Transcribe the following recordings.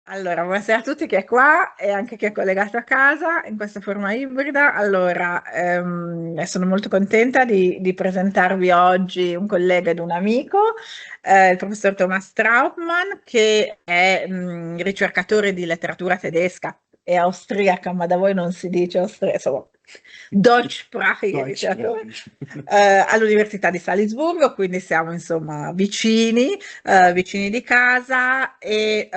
Allora, buonasera a tutti chi è qua e anche chi è collegato a casa in questa forma ibrida. Allora, sono molto contenta di presentarvi oggi un collega ed un amico, il professor Thomas Trautmann, che è ricercatore di letteratura tedesca e austriaca, ma da voi non si dice austriaca, insomma, deutschsprachige Ricercatori, all'Università di Salisburgo, quindi siamo insomma vicini di casa e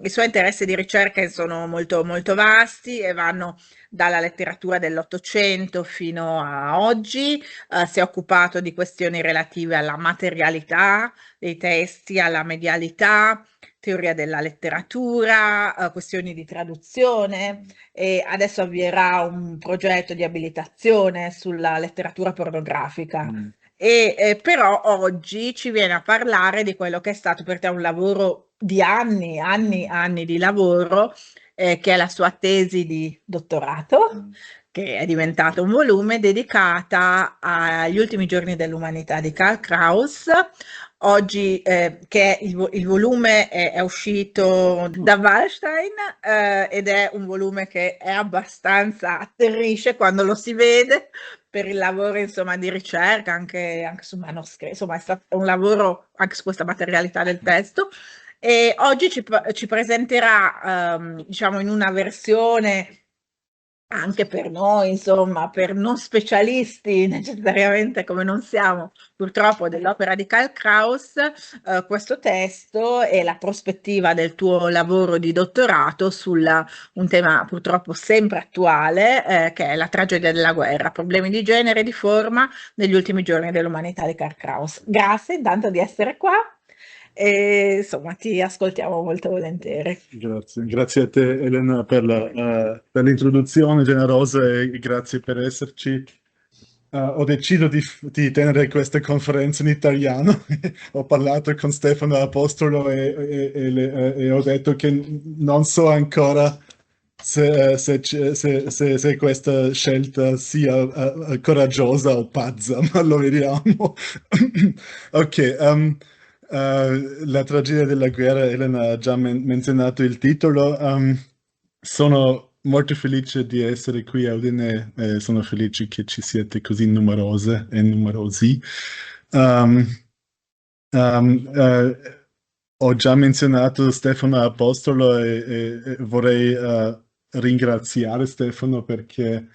i suoi interessi di ricerca sono molto, molto vasti e vanno dalla letteratura dell'Ottocento fino a oggi. Si è occupato di questioni relative alla materialità dei testi, alla medialità, teoria della letteratura, questioni di traduzione e adesso avvierà un progetto di abilitazione sulla letteratura pornografica. Però oggi ci viene a parlare di quello che è stato per te un lavoro di anni, anni, anni di lavoro, che è la sua tesi di dottorato, che è diventato un volume dedicata agli ultimi giorni dell'umanità di Karl Kraus. Oggi, che il volume è uscito da Wallstein, ed è un volume che è abbastanza atterrisce quando lo si vede per il lavoro insomma di ricerca, anche su manoscritto, insomma è stato un lavoro anche su questa materialità del testo. E oggi ci presenterà, diciamo, in una versione anche per noi, insomma, per non specialisti necessariamente come non siamo purtroppo dell'opera di Karl Kraus, questo testo e la prospettiva del tuo lavoro di dottorato su un tema purtroppo sempre attuale, che è la tragedia della guerra, problemi di genere e di forma negli ultimi giorni dell'umanità di Karl Kraus. Grazie intanto di essere qua e insomma ti ascoltiamo molto volentieri. Grazie a te Elena per l'introduzione generosa e grazie per esserci. Ho deciso di tenere questa conferenza in italiano. Ho parlato con Stefano Apostolo e ho detto che non so ancora se questa scelta sia coraggiosa o pazza, ma lo vediamo. Ok, la tragedia della guerra, Elena ha già menzionato il titolo. Sono molto felice di essere qui a Udine, sono felice che ci siete così numerose e numerosi. Um, Ho già menzionato Stefano Apostolo e vorrei ringraziare Stefano perché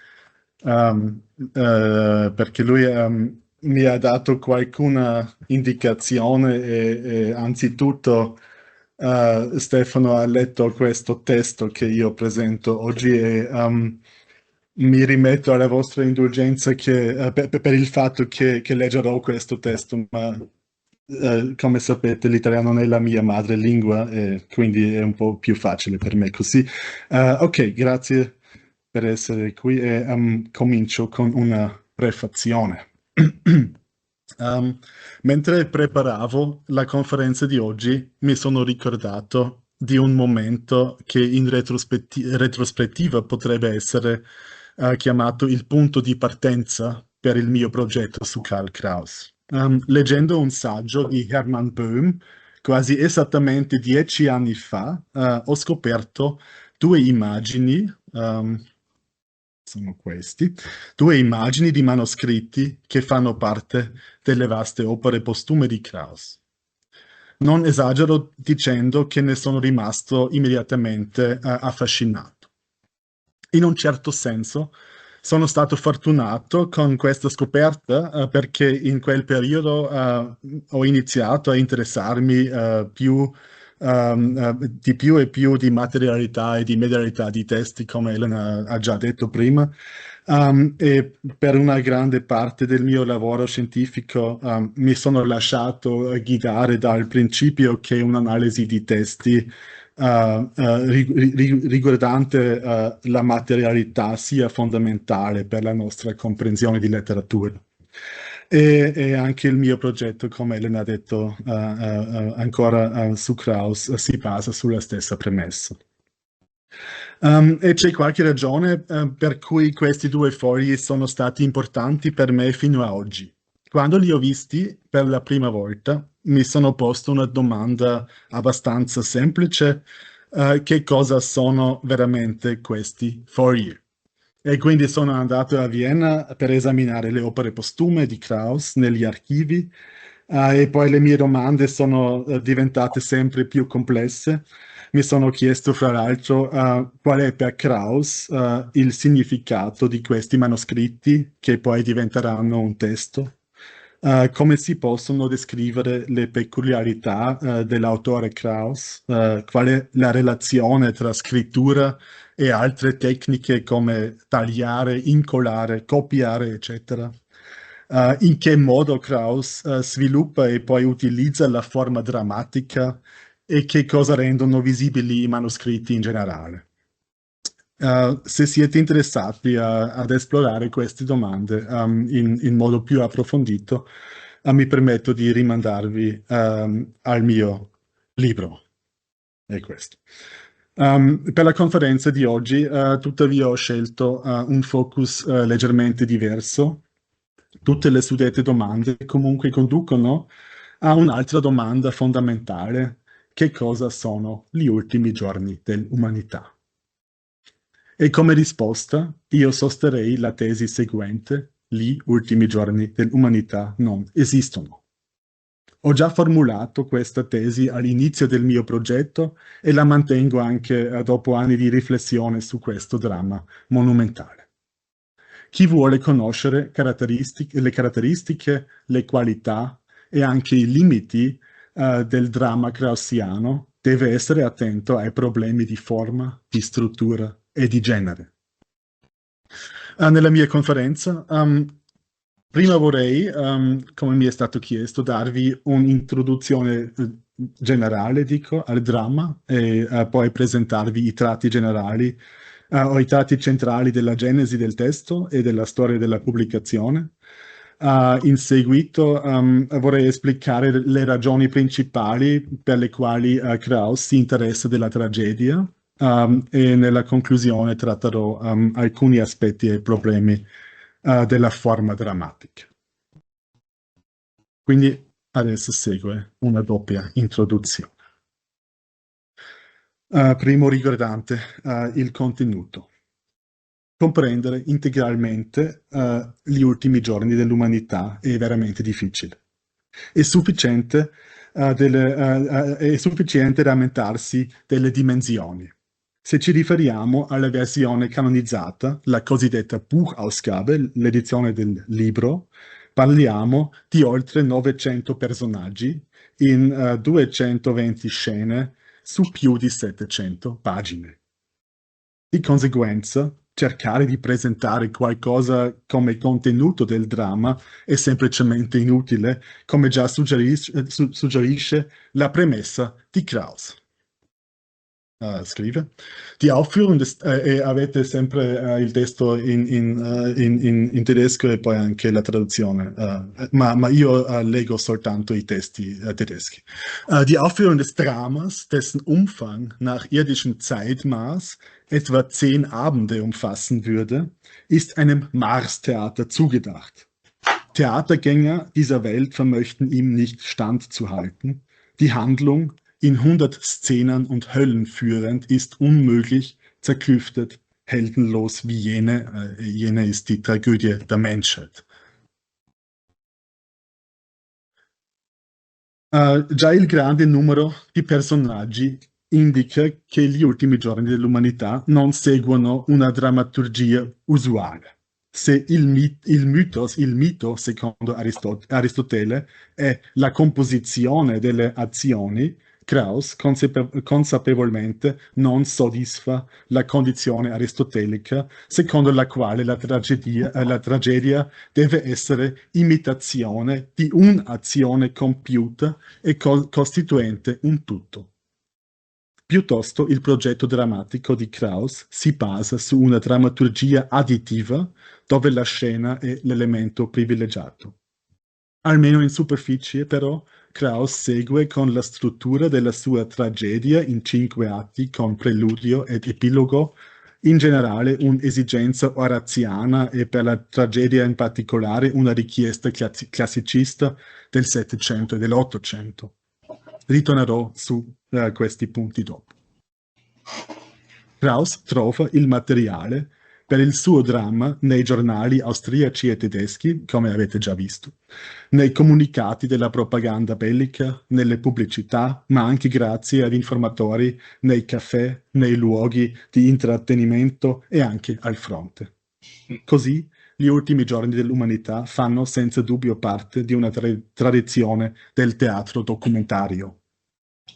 lui mi ha dato qualcuna indicazione e anzitutto Stefano ha letto questo testo che io presento oggi e mi rimetto alla vostra indulgenza per il fatto che leggerò questo testo, ma come sapete l'italiano non è la mia madrelingua e quindi è un po' più facile per me così. Ok, grazie per essere qui e comincio con una prefazione. Um, Mentre preparavo la conferenza di oggi, mi sono ricordato di un momento che in retrospettiva potrebbe essere chiamato il punto di partenza per il mio progetto su Karl Kraus. Leggendo un saggio di Hermann Böhm, quasi esattamente 10 anni fa, ho scoperto due immagini, sono questi, due immagini di manoscritti che fanno parte delle vaste opere postume di Kraus. Non esagero dicendo che ne sono rimasto immediatamente affascinato. In un certo senso, sono stato fortunato con questa scoperta perché in quel periodo ho iniziato a interessarmi di più e più di materialità e di medialità di testi, come Elena ha già detto prima. E per una grande parte del mio lavoro scientifico mi sono lasciato guidare dal principio che un'analisi di testi riguardante la materialità sia fondamentale per la nostra comprensione di letteratura. E anche il mio progetto, come Elena ha detto, ancora su Kraus, si basa sulla stessa premessa. E c'è qualche ragione per cui questi due fogli sono stati importanti per me fino a oggi. Quando li ho visti per la prima volta, mi sono posto una domanda abbastanza semplice, che cosa sono veramente questi Fourier. E quindi sono andato a Vienna per esaminare le opere postume di Krauss negli archivi, e poi le mie domande sono diventate sempre più complesse. Mi sono chiesto, fra l'altro, qual è per Krauss il significato di questi manoscritti che poi diventeranno un testo. Come si possono descrivere le peculiarità dell'autore Krauss? Qual è la relazione tra scrittura e altre tecniche come tagliare, incollare, copiare, eccetera? In che modo Krauss sviluppa e poi utilizza la forma drammatica e che cosa rendono visibili i manoscritti in generale? Se siete interessati ad esplorare queste domande in modo più approfondito, mi permetto di rimandarvi al mio libro. È questo. Per la conferenza di oggi, tuttavia, ho scelto un focus leggermente diverso. Tutte le suddette domande comunque conducono a un'altra domanda fondamentale: che cosa sono gli ultimi giorni dell'umanità? E come risposta io sosterrei la tesi seguente: gli ultimi giorni dell'umanità non esistono. Ho già formulato questa tesi all'inizio del mio progetto e la mantengo anche dopo anni di riflessione su questo dramma monumentale. Chi vuole conoscere le caratteristiche, le qualità e anche i limiti del dramma kraussiano deve essere attento ai problemi di forma, di struttura e di genere. Nella mia conferenza, prima vorrei, come mi è stato chiesto, darvi un'introduzione generale, dico, al dramma e poi presentarvi i tratti generali o i tratti centrali della genesi del testo e della storia della pubblicazione. In seguito vorrei esplicare le ragioni principali per le quali Krauss si interessa della tragedia. E nella conclusione tratterò alcuni aspetti e problemi della forma drammatica. Quindi adesso segue una doppia introduzione. Primo riguardante il contenuto. Comprendere integralmente gli ultimi giorni dell'umanità è veramente difficile. È sufficiente rammentarsi delle dimensioni. Se ci riferiamo alla versione canonizzata, la cosiddetta Buchausgabe, l'edizione del libro, parliamo di oltre 900 personaggi in 220 scene su più di 700 pagine. Di conseguenza, cercare di presentare qualcosa come contenuto del dramma è semplicemente inutile, come già suggerisce la premessa di Krauss. Scrive. Die Aufführung e avete sempre il testo in tedesco e poi anche la traduzione, ma io leggo soltanto i testi tedeschi. Die Aufführung des Dramas, dessen Umfang nach irdischem Zeitmaß etwa 10 Abende umfassen würde, ist einem Mars-Theater zugedacht. Theatergänger dieser Welt vermöchten ihm nicht standzuhalten. Die Handlung, in 100 Szenen und Höllen führend, ist unmöglich, zerklüftet, heldenlos wie jene. Jene ist die Tragödie der Menschheit. Già il grande numero di personaggi indica che gli ultimi giorni dell'umanità non seguono una drammaturgia usuale. Se il mito, secondo Aristotele, è la composizione delle azioni, Krauss consapevolmente non soddisfa la condizione aristotelica secondo la quale la tragedia deve essere imitazione di un'azione compiuta e costituente un tutto. Piuttosto il progetto drammatico di Krauss si basa su una drammaturgia additiva dove la scena è l'elemento privilegiato. Almeno in superficie, però, Krauss segue con la struttura della sua tragedia in 5 atti con preludio ed epilogo, in generale un'esigenza oraziana e per la tragedia in particolare una richiesta classicista del Settecento e dell'Ottocento. Ritornerò su questi punti dopo. Krauss trova il materiale per il suo dramma nei giornali austriaci e tedeschi, come avete già visto, nei comunicati della propaganda bellica, nelle pubblicità, ma anche grazie ad informatori nei caffè, nei luoghi di intrattenimento e anche al fronte. Così, gli ultimi giorni dell'umanità fanno senza dubbio parte di una tradizione del teatro documentario.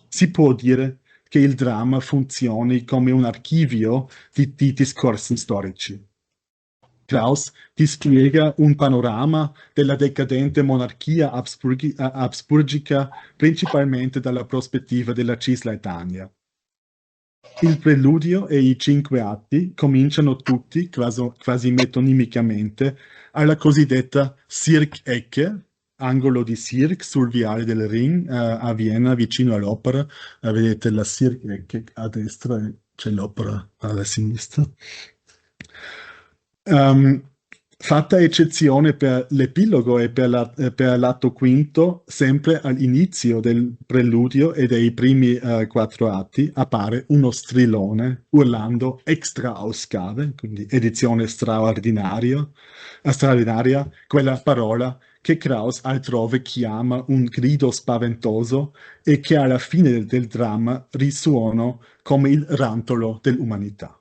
Si può dire che il dramma funzioni come un archivio di discorsi storici. Krauss ti spiega un panorama della decadente monarchia habsburgica principalmente dalla prospettiva della Cisleitania. Il preludio e i 5 atti cominciano tutti, quasi metonimicamente, alla cosiddetta Sirk-Ecke, angolo di Sirk sul viale del Ring a Vienna, vicino all'opera. Vedete la Sirk-Ecke a destra e c'è l'opera alla sinistra. Fatta eccezione per l'epilogo e per l'atto quinto, sempre all'inizio del preludio e dei primi 4 atti appare uno strillone urlando extra Ausgabe, quindi edizione straordinaria, quella parola che Krauss altrove chiama un grido spaventoso e che alla fine del dramma risuona come il rantolo dell'umanità.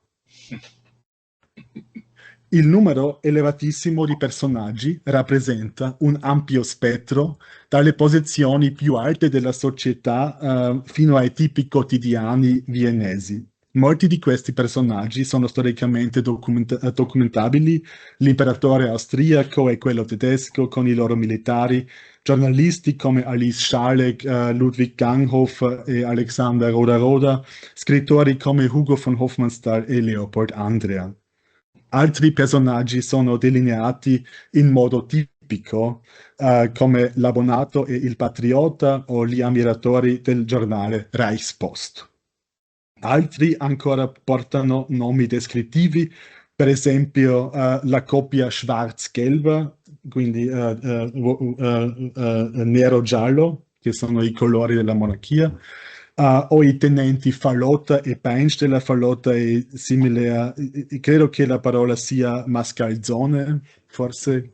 Il numero elevatissimo di personaggi rappresenta un ampio spettro, dalle posizioni più alte della società fino ai tipi quotidiani viennesi. Molti di questi personaggi sono storicamente documentabili, l'imperatore austriaco e quello tedesco con i loro militari, giornalisti come Alice Scharleg, Ludwig Ganghoff e Alexander Roda-Roda, scrittori come Hugo von Hofmannsthal e Leopold Andria. Altri personaggi sono delineati in modo tipico, come l'abbonato e il patriota o gli ammiratori del giornale Reichspost. Altri ancora portano nomi descrittivi, per esempio la coppia Schwarz-Gelber, quindi nero-giallo, che sono i colori della monarchia, o i tenenti Fallotta e Peinsteller. Fallotta è simile a, credo che la parola sia mascalzone, forse,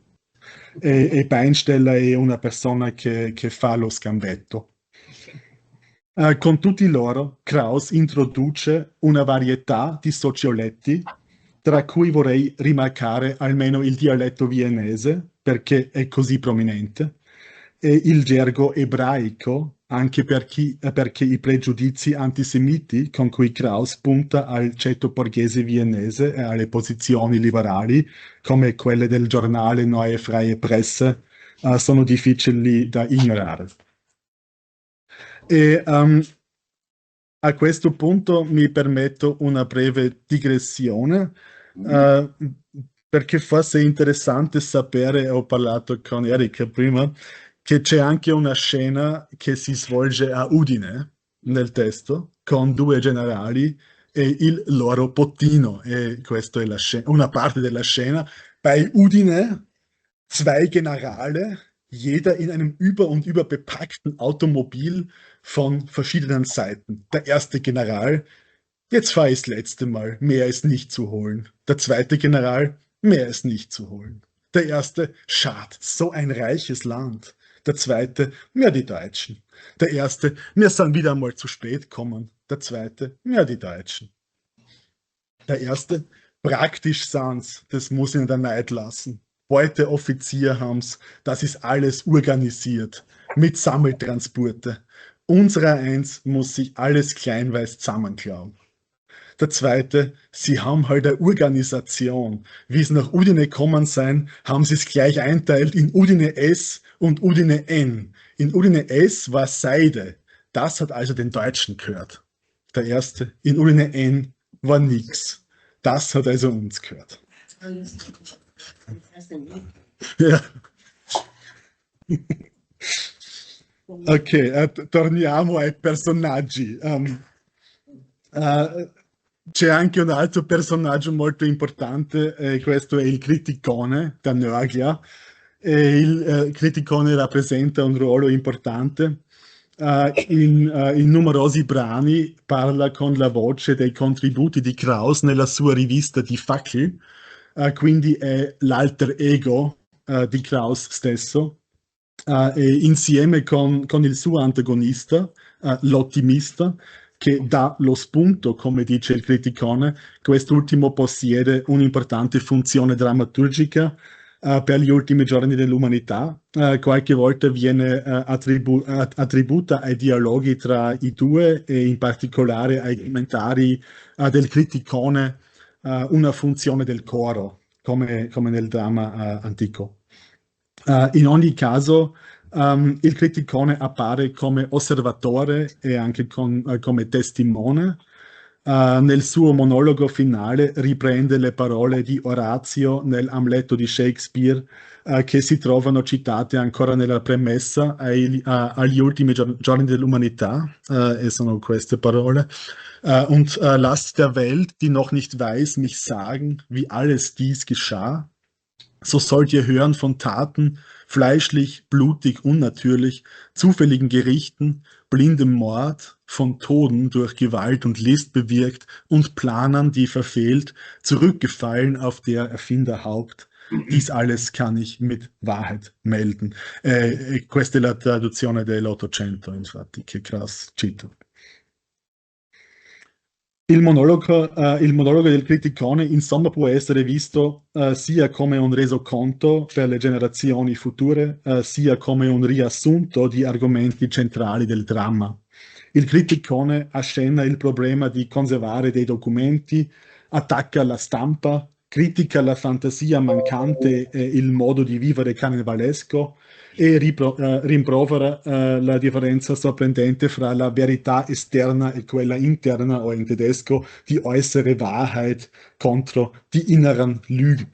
e Peinsteller è una persona che fa lo scambetto. Con tutti loro, Krauss introduce una varietà di socioletti, tra cui vorrei rimarcare almeno il dialetto viennese, perché è così prominente, e il gergo ebraico, anche perché i pregiudizi antisemiti con cui Krauss punta al ceto borghese viennese e alle posizioni liberali, come quelle del giornale Neue Freie Presse, sono difficili da ignorare. E a questo punto mi permetto una breve digressione, perché forse è interessante sapere, ho parlato con Erika prima, che c'è anche una scena che si svolge a Udine nel testo, con 2 generali e il loro bottino, e questa è una parte della scena. Bei Udine 2 Generale, jeder in einem über und über bepackten Automobil von verschiedenen Seiten. Der erste General: jetzt fahre ich das letzte Mal, mehr ist nicht zu holen. Der zweite General: mehr ist nicht zu holen. Der erste: schad, so ein reiches Land. Der zweite: mehr die Deutschen. Der erste: wir sollen wieder einmal zu spät kommen. Der zweite: mehr die Deutschen. Der erste: praktisch sind's, das muss ich in der Neid lassen. Heute Offizier haben's, das ist alles organisiert, mit Sammeltransporte. Unserer eins muss sich alles kleinweis zusammenklauen. Der zweite: sie haben halt eine Organisation. Wie es nach Udine gekommen sein, haben sie es gleich einteilt in Udine S und Udine N. In Udine S war Seide. Das hat also den Deutschen gehört. Der erste: in Udine N war nix. Das hat also uns gehört. Ja. Ok, torniamo ai personaggi. C'è anche un altro personaggio molto importante, questo è il criticone da Nörglia. Il criticone rappresenta un ruolo importante in numerosi brani parla con la voce dei contributi di Krauss nella sua rivista Die Fackel, quindi è l'alter ego di Krauss stesso, e insieme con il suo antagonista, l'ottimista, che dà lo spunto, come dice il criticone, quest'ultimo possiede un'importante funzione drammaturgica per gli ultimi giorni dell'umanità. Qualche volta viene attribuita ai dialoghi tra i due e in particolare ai commentari del criticone una funzione del coro, come nel dramma antico. In ogni caso, il criticone appare come osservatore e anche come testimone. Nel suo monologo finale riprende le parole di Orazio nell'Amleto di Shakespeare, che si trovano citate ancora nella premessa agli ultimi giorni dell'umanità, e sono queste parole. Und lasst der Welt, die noch nicht weiß, mich sagen, wie alles dies geschah. So sollt ihr hören von Taten, fleischlich, blutig, unnatürlich, zufälligen Gerichten, blindem Mord, von Toden durch Gewalt und List bewirkt und Planern, die verfehlt, zurückgefallen auf der Erfinderhaupt. Dies alles kann ich mit Wahrheit melden. Questa è la traduzione dell'Ottocento, infatti, che Kraus cita. Il monologo del criticone, insomma, può essere visto sia come un resoconto per le generazioni future, sia come un riassunto di argomenti centrali del dramma. Il criticone accena il problema di conservare dei documenti, attacca la stampa, critica la fantasia mancante e il modo di vivere carnevalesco e rimprovera la differenza sorprendente fra la verità esterna e quella interna, o in tedesco die äußere Wahrheit contro die inneren Lügen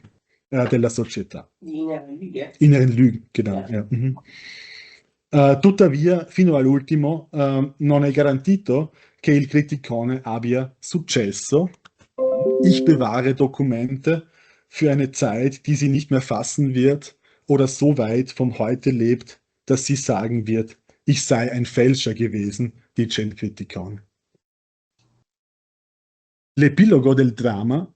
della società. Inneren Lügen, genau. Ja. Tuttavia, fino all'ultimo, non è garantito che il criticone abbia successo. Ich bewahre Dokumente für eine Zeit, die sie nicht mehr fassen wird oder so weit vom Heute lebt, dass sie sagen wird, ich sei ein Fälscher gewesen, dice il criticone. L'epilogo del dramma,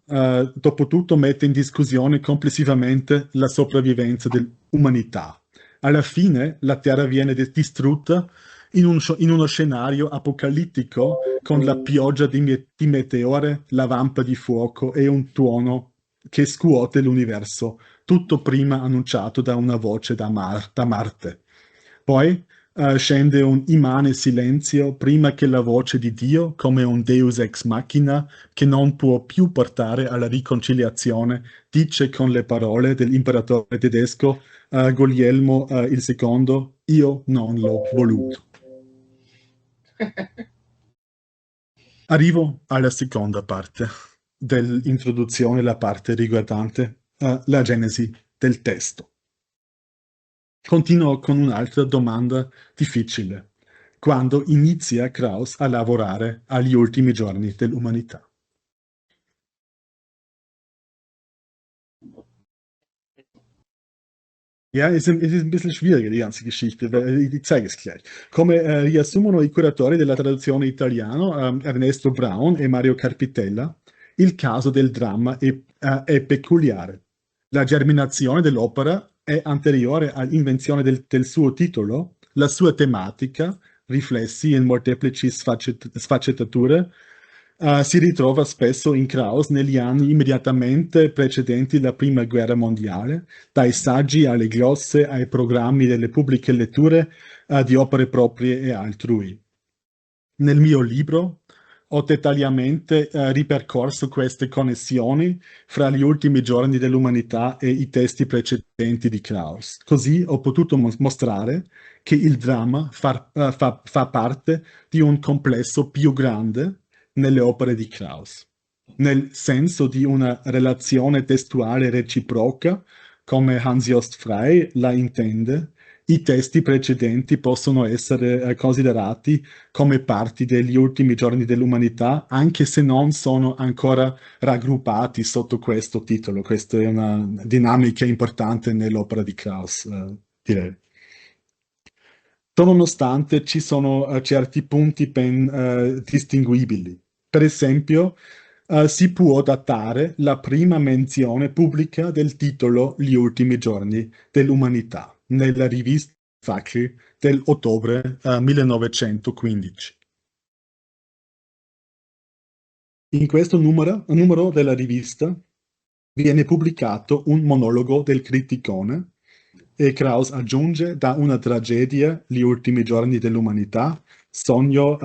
dopo tutto, mette in discussione complessivamente la sopravvivenza dell'umanità. Alla fine la Terra viene distrutta in uno scenario apocalittico con la pioggia di meteore, la vampa di fuoco e un tuono che scuote l'universo, tutto prima annunciato da una voce da Marte. Poi scende un immane silenzio prima che la voce di Dio, come un Deus ex machina che non può più portare alla riconciliazione, dice con le parole dell'imperatore tedesco Guglielmo II, io non l'ho voluto. Arrivo alla seconda parte dell'introduzione, la parte riguardante la genesi del testo. Continuo con un'altra domanda difficile. Quando inizia Krauss a lavorare agli ultimi giorni dell'umanità? Ja, es ist ein bisschen schwieriger, die ganze Geschichte, weil ich zeige es gleich. Come riassumono i curatori della traduzione italiano, Ernesto Braun e Mario Carpitella, il caso del dramma è peculiare. La germinazione dell'opera è anteriore all'invenzione del suo titolo, la sua tematica, riflessi in molteplici sfaccettature, si ritrova spesso in Krauss negli anni immediatamente precedenti la Prima Guerra Mondiale, dai saggi alle glosse ai programmi delle pubbliche letture di opere proprie e altrui. Nel mio libro ho dettagliatamente ripercorso queste connessioni fra gli ultimi giorni dell'umanità e i testi precedenti di Krauss. Così ho potuto mostrare che il dramma fa parte di un complesso più grande nelle opere di Krauss, nel senso di una relazione testuale reciproca, come Hans-Jost Frey la intende. I testi precedenti possono essere considerati come parti degli ultimi giorni dell'umanità, anche se non sono ancora raggruppati sotto questo titolo. Questa è una dinamica importante nell'opera di Krauss, direi. Ciononostante ci sono certi punti ben distinguibili. Per esempio, si può datare la prima menzione pubblica del titolo Gli ultimi giorni dell'umanità nella rivista Facli dell'ottobre 1915. In questo numero della rivista viene pubblicato un monologo del criticone e Krauss aggiunge da una tragedia, Gli ultimi giorni dell'umanità, sogno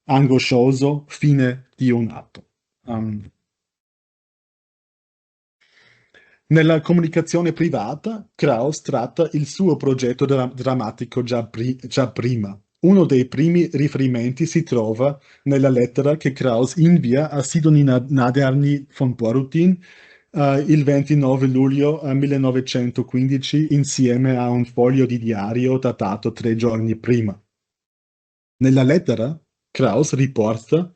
angoscioso, fine di un atto. Nella comunicazione privata, Krauss tratta il suo progetto drammatico già prima. Uno dei primi riferimenti si trova nella lettera che Krauss invia a Sidonie Nadarny von Borutin il 29 luglio 1915 insieme a un foglio di diario datato 3 giorni prima. Nella lettera Krauss riporta: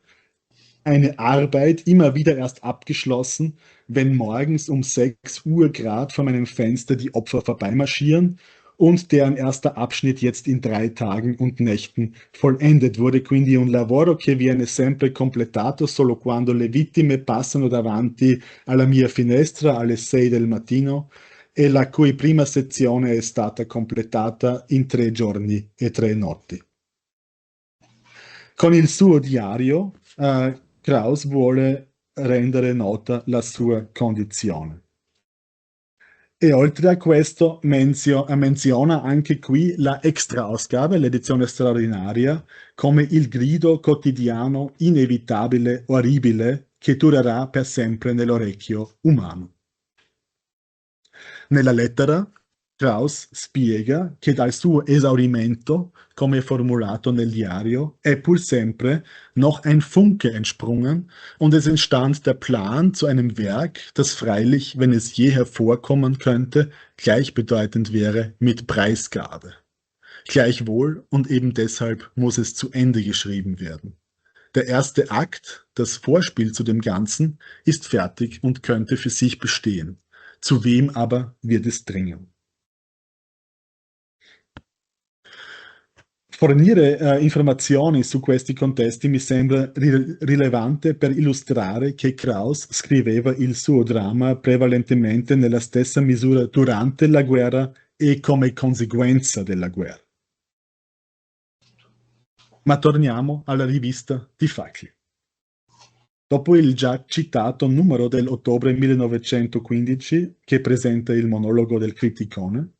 Eine Arbeit immer wieder erst abgeschlossen, wenn morgens um 6 Uhr Grad vor meinem Fenster die Opfer vorbeimarschieren und deren erster Abschnitt jetzt in 3 Tagen und Nächten vollendet wurde. Quindi un lavoro che viene sempre completato solo quando le vittime passano davanti alla mia finestra alle 6 del mattino e la cui prima sezione è stata completata in 3 giorni e 3 notti. Con il suo diario, Krauss vuole rendere nota la sua condizione. E oltre a questo menziona anche qui la Extra-Ausgabe, l'edizione straordinaria, come il grido quotidiano inevitabile, orribile, che durerà per sempre nell'orecchio umano. Nella lettera, Krauss spiega che dal suo esaurimento, come formulato nel diario, è pur sempre noch ein Funke entsprungen und es entstand der Plan zu einem Werk, das freilich, wenn es je hervorkommen könnte, gleichbedeutend wäre mit Preisgabe. Gleichwohl und eben deshalb muss es zu Ende geschrieben werden. Der erste Akt, das Vorspiel zu dem Ganzen, ist fertig und könnte für sich bestehen. Zu wem aber wird es dringen? Fornire informazioni su questi contesti mi sembra rilevante per illustrare che Krauss scriveva il suo dramma prevalentemente nella stessa misura durante la guerra e come conseguenza della guerra. Ma torniamo alla rivista di Facli. Dopo il già citato numero dell'ottobre 1915, che presenta il monologo del criticone,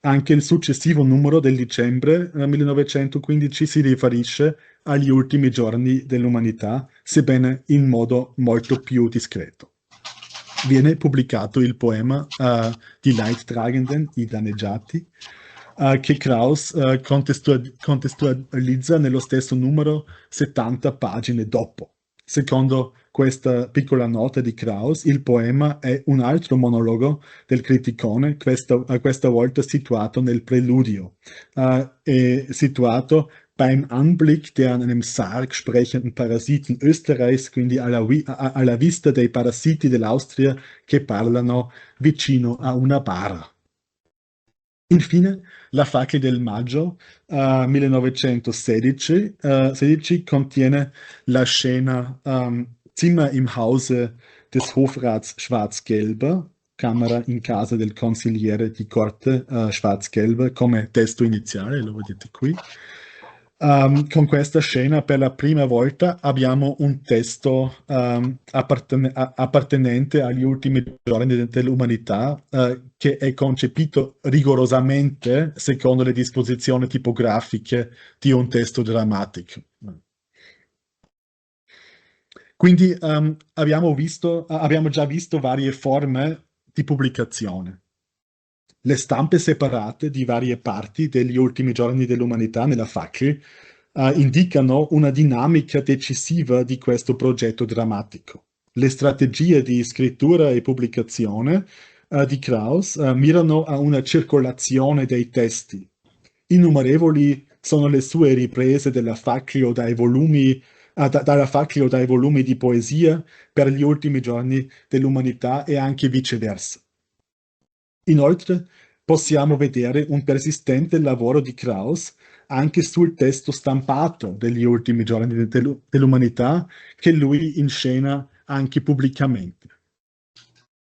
anche il successivo numero del dicembre 1915 si riferisce agli ultimi giorni dell'umanità, sebbene in modo molto più discreto. Viene pubblicato il poema Die Leidtragenden, i danneggiati, che Krauss contestualizza nello stesso numero 70 pagine dopo. Secondo questa piccola nota di Krauss, il poema è un altro monologo del criticone, questa volta situato nel preludio, è situato beim Anblick der an einem Sarg sprechenden Parasiten Österreichs, quindi alla vista dei parassiti dell'Austria che parlano vicino a una bara. Infine, la Facli del maggio 1916 contiene la scena Zimmer im Hause des Hofrats Schwarz-Gelber, Camera in casa del consigliere di corte Schwarz-Gelber, come testo iniziale, lo vedete qui. Con questa scena per la prima volta abbiamo un testo appartenente agli ultimi giorni dell'umanità che è concepito rigorosamente secondo le disposizioni tipografiche di un testo drammatico. Quindi abbiamo già visto varie forme di pubblicazione. Le stampe separate di varie parti degli ultimi giorni dell'umanità nella Facli indicano una dinamica decisiva di questo progetto drammatico. Le strategie di scrittura e pubblicazione di Krauss mirano a una circolazione dei testi. Innumerevoli sono le sue riprese dalla Facli o dai volumi di poesia per gli ultimi giorni dell'umanità e anche viceversa. Inoltre possiamo vedere un persistente lavoro di Krauss anche sul testo stampato degli ultimi giorni dell'umanità, che lui inscena anche pubblicamente.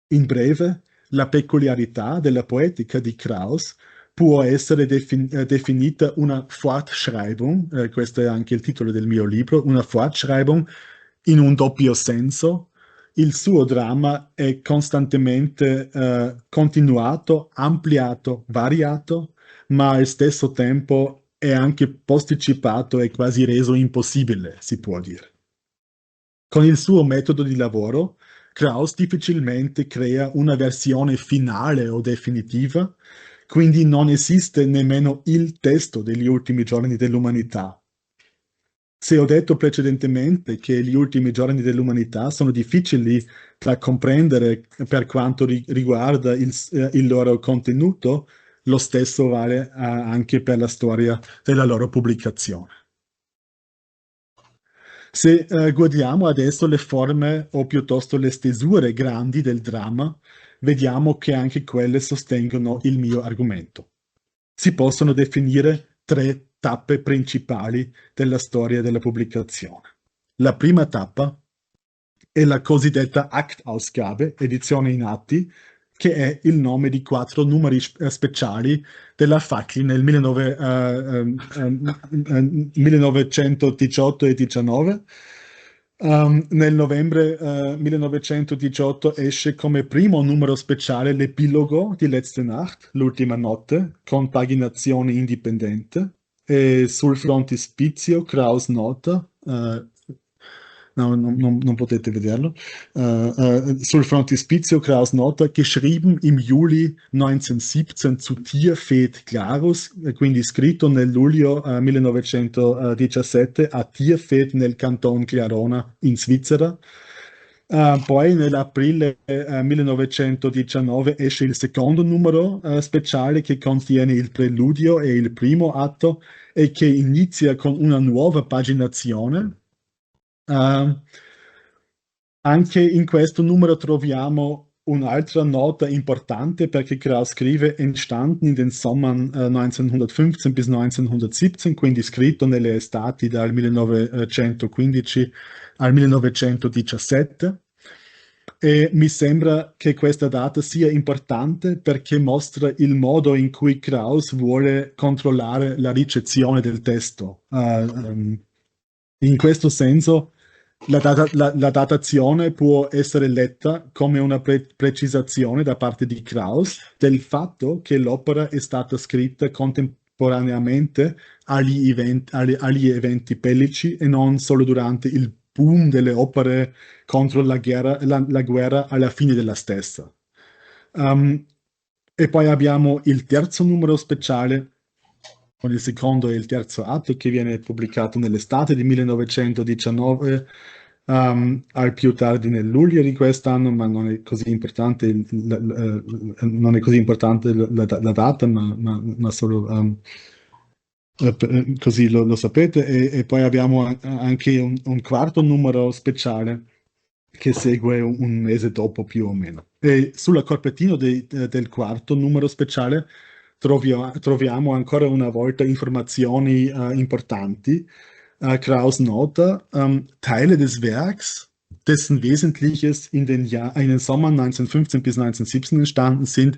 In breve, la peculiarità della poetica di Krauss può essere definita una Fortschreibung, questo è anche il titolo del mio libro, una Fortschreibung in un doppio senso. Il suo dramma è costantemente continuato, ampliato, variato, ma allo stesso tempo è anche posticipato e quasi reso impossibile, si può dire. Con il suo metodo di lavoro, Krauss difficilmente crea una versione finale o definitiva, quindi non esiste nemmeno il testo degli ultimi giorni dell'umanità. Se ho detto precedentemente che gli ultimi giorni dell'umanità sono difficili da comprendere per quanto riguarda il loro contenuto, lo stesso vale anche per la storia della loro pubblicazione. Se guardiamo adesso le forme o piuttosto le stesure grandi del dramma, vediamo che anche quelle sostengono il mio argomento. Si possono definire tre tappe principali della storia della pubblicazione. La prima tappa è la cosiddetta Aktausgabe, edizione in atti, che è il nome di 4 numeri speciali della Facli nel 1918 e 19. Nel novembre 1918 esce come primo numero speciale l'epilogo di Letzte Nacht, l'ultima notte, con paginazione indipendente, e sul frontispizio Krauss nota, no, non potete vederlo. Sul frontispizio Krauss nota, geschrieben im Juli 1917 zu Tierfeld Glarus, quindi scritto nel luglio 1917 a Tierfeld nel canton Clarona in Svizzera. Poi nell'aprile 1919 esce il secondo numero speciale che contiene il preludio e il primo atto e che inizia con una nuova paginazione. Anche in questo numero troviamo un'altra nota importante, perché Krauss scrive entstanden in den Sommern 1915 bis 1917, quindi scritto nelle estati dal 1915 al 1917. E mi sembra che questa data sia importante perché mostra il modo in cui Krauss vuole controllare la ricezione del testo. In questo senso, la datazione può essere letta come una precisazione da parte di Krauss del fatto che l'opera è stata scritta contemporaneamente agli eventi bellici e non solo durante il boom delle opere contro la guerra alla fine della stessa. E poi abbiamo il terzo numero speciale con il secondo e il terzo atto che viene pubblicato nell'estate di 1919, al più tardi nel luglio di quest'anno, ma non è così importante, non è così importante la data, ma solo così lo sapete. E poi abbiamo anche un quarto numero speciale che segue un mese dopo più o meno. E sulla copertina del quarto numero speciale troviamo ancora una volta informazioni importanti. Krauss nota, Teile des Werks, dessen Wesentliches in den Sommern 1915 bis 1917 entstanden sind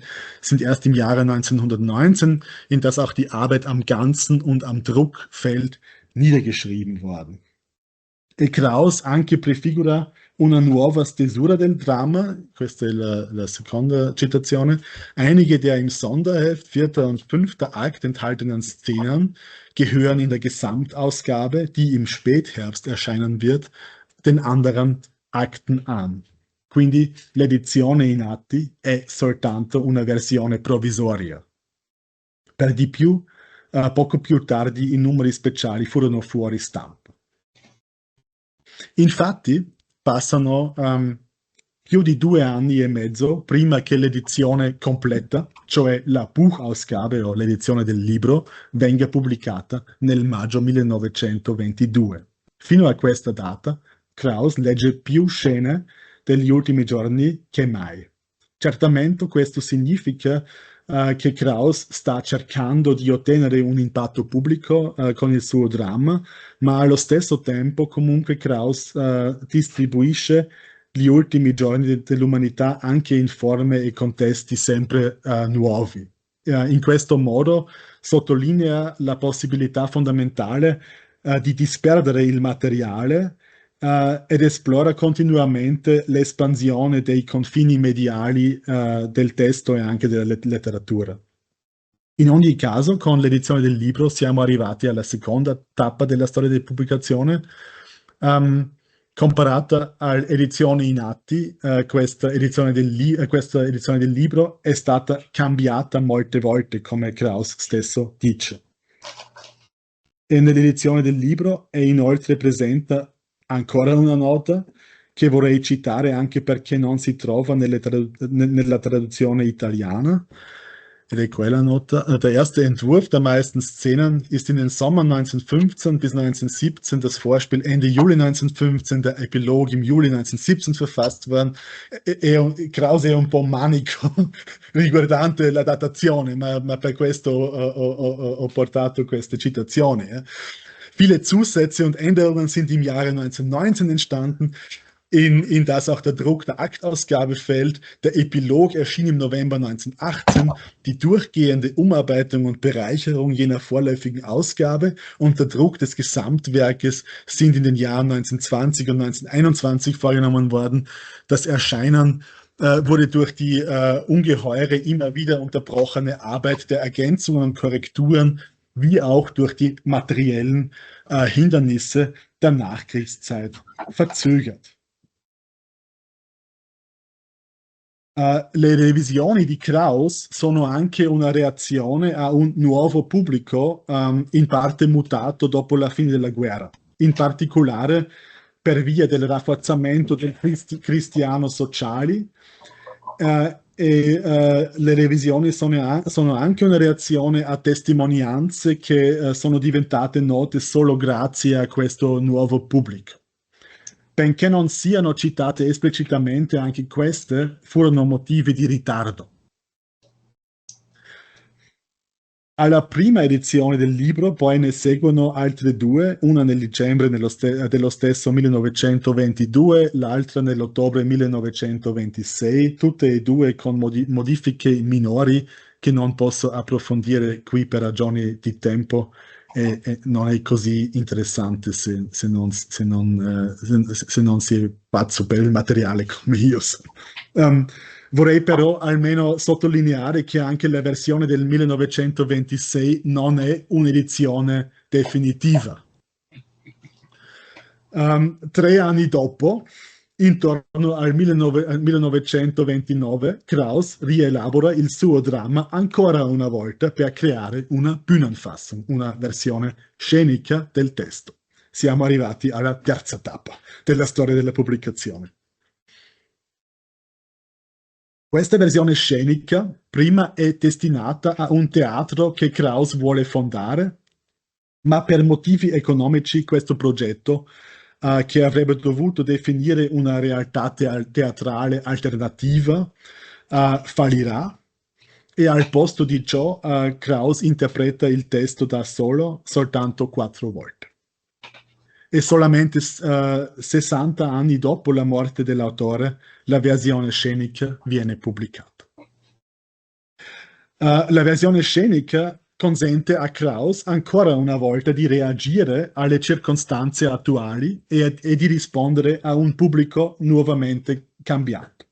erst im Jahre 1919, in das auch die Arbeit am Ganzen und am Druckfeld niedergeschrieben worden. E Krauss anche prefigura una nuova stesura del dramma, questa è la seconda citazione, einige der im Sonderheft 4. und 5. Akt enthaltenen Szenen gehören in der Gesamtausgabe, die im Spätherbst erscheinen wird, den anderen Akten an. Quindi l'edizione in atti è soltanto una versione provvisoria. Per di più, poco più tardi i numeri speciali furono fuori stampa. Infatti, passano più di 2 anni e mezzo prima che l'edizione completa, cioè la Buchausgabe o l'edizione del libro, venga pubblicata nel maggio 1922. Fino a questa data, Krauss legge più scene degli ultimi giorni che mai. Certamente questo significa che Krauss sta cercando di ottenere un impatto pubblico con il suo dramma, ma allo stesso tempo comunque Krauss distribuisce gli ultimi giorni dell'umanità anche in forme e contesti sempre nuovi. In questo modo sottolinea la possibilità fondamentale di disperdere il materiale ed esplora continuamente l'espansione dei confini mediali del testo e anche della letteratura. In ogni caso, con l'edizione del libro siamo arrivati alla seconda tappa della storia di pubblicazione. Comparata all'edizione in atti, questa edizione del libro è stata cambiata molte volte, come Krauss stesso dice. E nell'edizione del libro è inoltre presente ancora una nota che vorrei citare anche perché non si trova nella traduzione italiana. Ed è quella Nota. Der erste Entwurf der meisten Szenen ist in den Sommer 1915 bis 1917, das Vorspiel Ende Juli 1915, der Epilog im Juli 1917 verfasst worden. Krause è un po' manico riguardante la datazione, ma per questo ho portato queste citazioni. Viele Zusätze und Änderungen sind im Jahre 1919 entstanden, in das auch der Druck der Aktausgabe fällt. Der Epilog erschien im November 1918, die durchgehende Umarbeitung und Bereicherung jener vorläufigen Ausgabe und der Druck des Gesamtwerkes sind in den Jahren 1920 und 1921 vorgenommen worden. Das Erscheinen wurde durch die ungeheure, immer wieder unterbrochene Arbeit der Ergänzungen und Korrekturen wie auch durch die materiellen Hindernisse der Nachkriegszeit verzögert. Le revisioni di Krauss sono anche una reazione a un nuovo pubblico in parte mutato dopo la fine della guerra, in particolare per via del rafforzamento del cristiano sociali. Le revisioni sono anche una reazione a testimonianze che sono diventate note solo grazie a questo nuovo pubblico. Benché non siano citate esplicitamente, anche queste furono motivi di ritardo. Alla prima edizione del libro poi ne seguono altre due, una nel dicembre dello stesso 1922, l'altra nell'ottobre 1926, tutte e due con modifiche minori che non posso approfondire qui per ragioni di tempo e non è così interessante se non si è pazzo per il materiale come io sono. Vorrei però almeno sottolineare che anche la versione del 1926 non è un'edizione definitiva. 3 anni dopo, intorno al 1929, Krauss rielabora il suo dramma ancora una volta per creare una Bühnenfassung, una versione scenica del testo. Siamo arrivati alla terza tappa della storia della pubblicazione. Questa versione scenica prima è destinata a un teatro che Krauss vuole fondare, ma per motivi economici questo progetto, che avrebbe dovuto definire una realtà teatrale alternativa, fallirà e al posto di ciò Krauss interpreta il testo da solo soltanto 4 volte. E solamente 60 anni dopo la morte dell'autore la versione scenica viene pubblicata. La versione scenica consente a Krauss ancora una volta di reagire alle circostanze attuali e di rispondere a un pubblico nuovamente cambiato.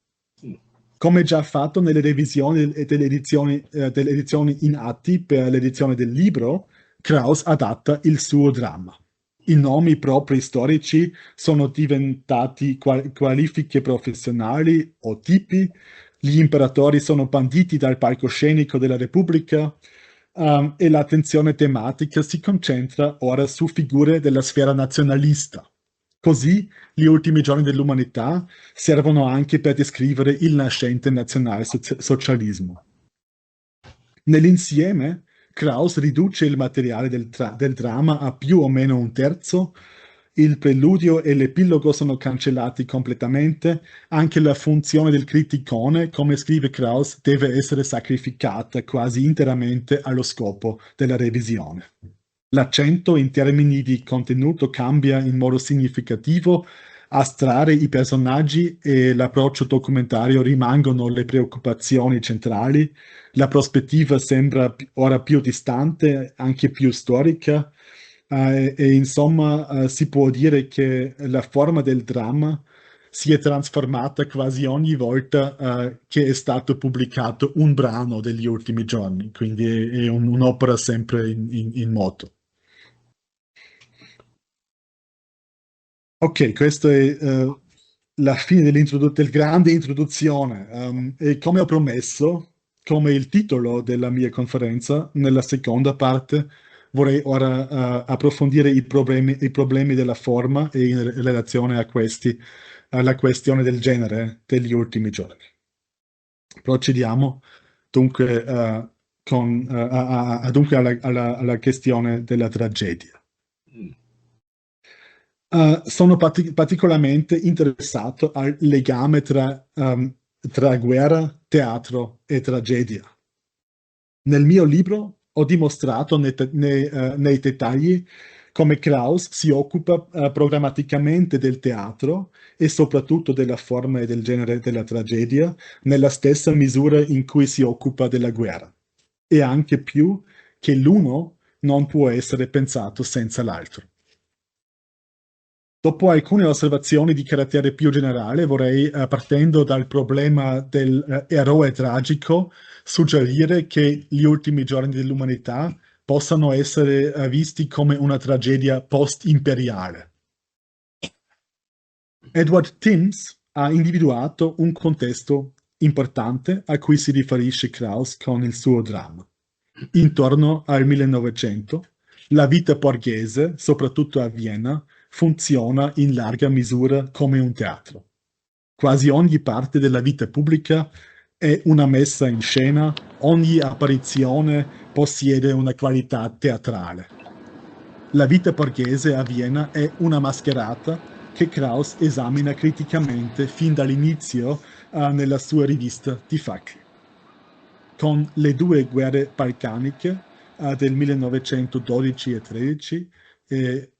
Come già fatto nelle revisioni delle edizioni in atti per l'edizione del libro, Krauss adatta il suo dramma. I nomi propri storici sono diventati qualifiche professionali o tipi, gli imperatori sono banditi dal palcoscenico della Repubblica e l'attenzione tematica si concentra ora su figure della sfera nazionalista. Così gli ultimi giorni dell'umanità servono anche per descrivere il nascente nazionalsocialismo. Nell'insieme Krauss riduce il materiale del dramma a più o meno un terzo Il preludio e l'epilogo sono cancellati completamente, anche la funzione del criticone, come scrive Krauss, deve essere sacrificata quasi interamente allo scopo della revisione. L'accento in termini di contenuto cambia in modo significativo, astrarre i personaggi e l'approccio documentario rimangono le preoccupazioni centrali, la prospettiva sembra ora più distante, anche più storica, e insomma si può dire che la forma del dramma si è trasformata quasi ogni volta che è stato pubblicato un brano degli ultimi giorni, quindi è un'opera sempre in moto. Ok, questa è la fine del grande introduzione. E come ho promesso, come il titolo della mia conferenza, nella seconda parte vorrei ora approfondire i problemi della forma e in relazione a questi, alla questione del genere degli ultimi giorni. Procediamo dunque, dunque alla questione della tragedia. Sono particolarmente interessato al legame tra guerra, teatro e tragedia. Nel mio libro ho dimostrato nei dettagli come Krauss si occupa programmaticamente del teatro e soprattutto della forma e del genere della tragedia, nella stessa misura in cui si occupa della guerra, e anche più che l'uno non può essere pensato senza l'altro. Dopo alcune osservazioni di carattere più generale, vorrei, partendo dal problema dell'eroe tragico, suggerire che gli ultimi giorni dell'umanità possano essere visti come una tragedia post-imperiale. Edward Timms ha individuato un contesto importante a cui si riferisce Krauss con il suo dramma. Intorno al 1900, la vita borghese, soprattutto a Vienna, funziona in larga misura come un teatro. Quasi ogni parte della vita pubblica è una messa in scena, ogni apparizione possiede una qualità teatrale. La vita borghese a Vienna è una mascherata che Krauss esamina criticamente fin dall'inizio nella sua rivista Die Fackel. Con le due guerre balcaniche del 1912 e 13 e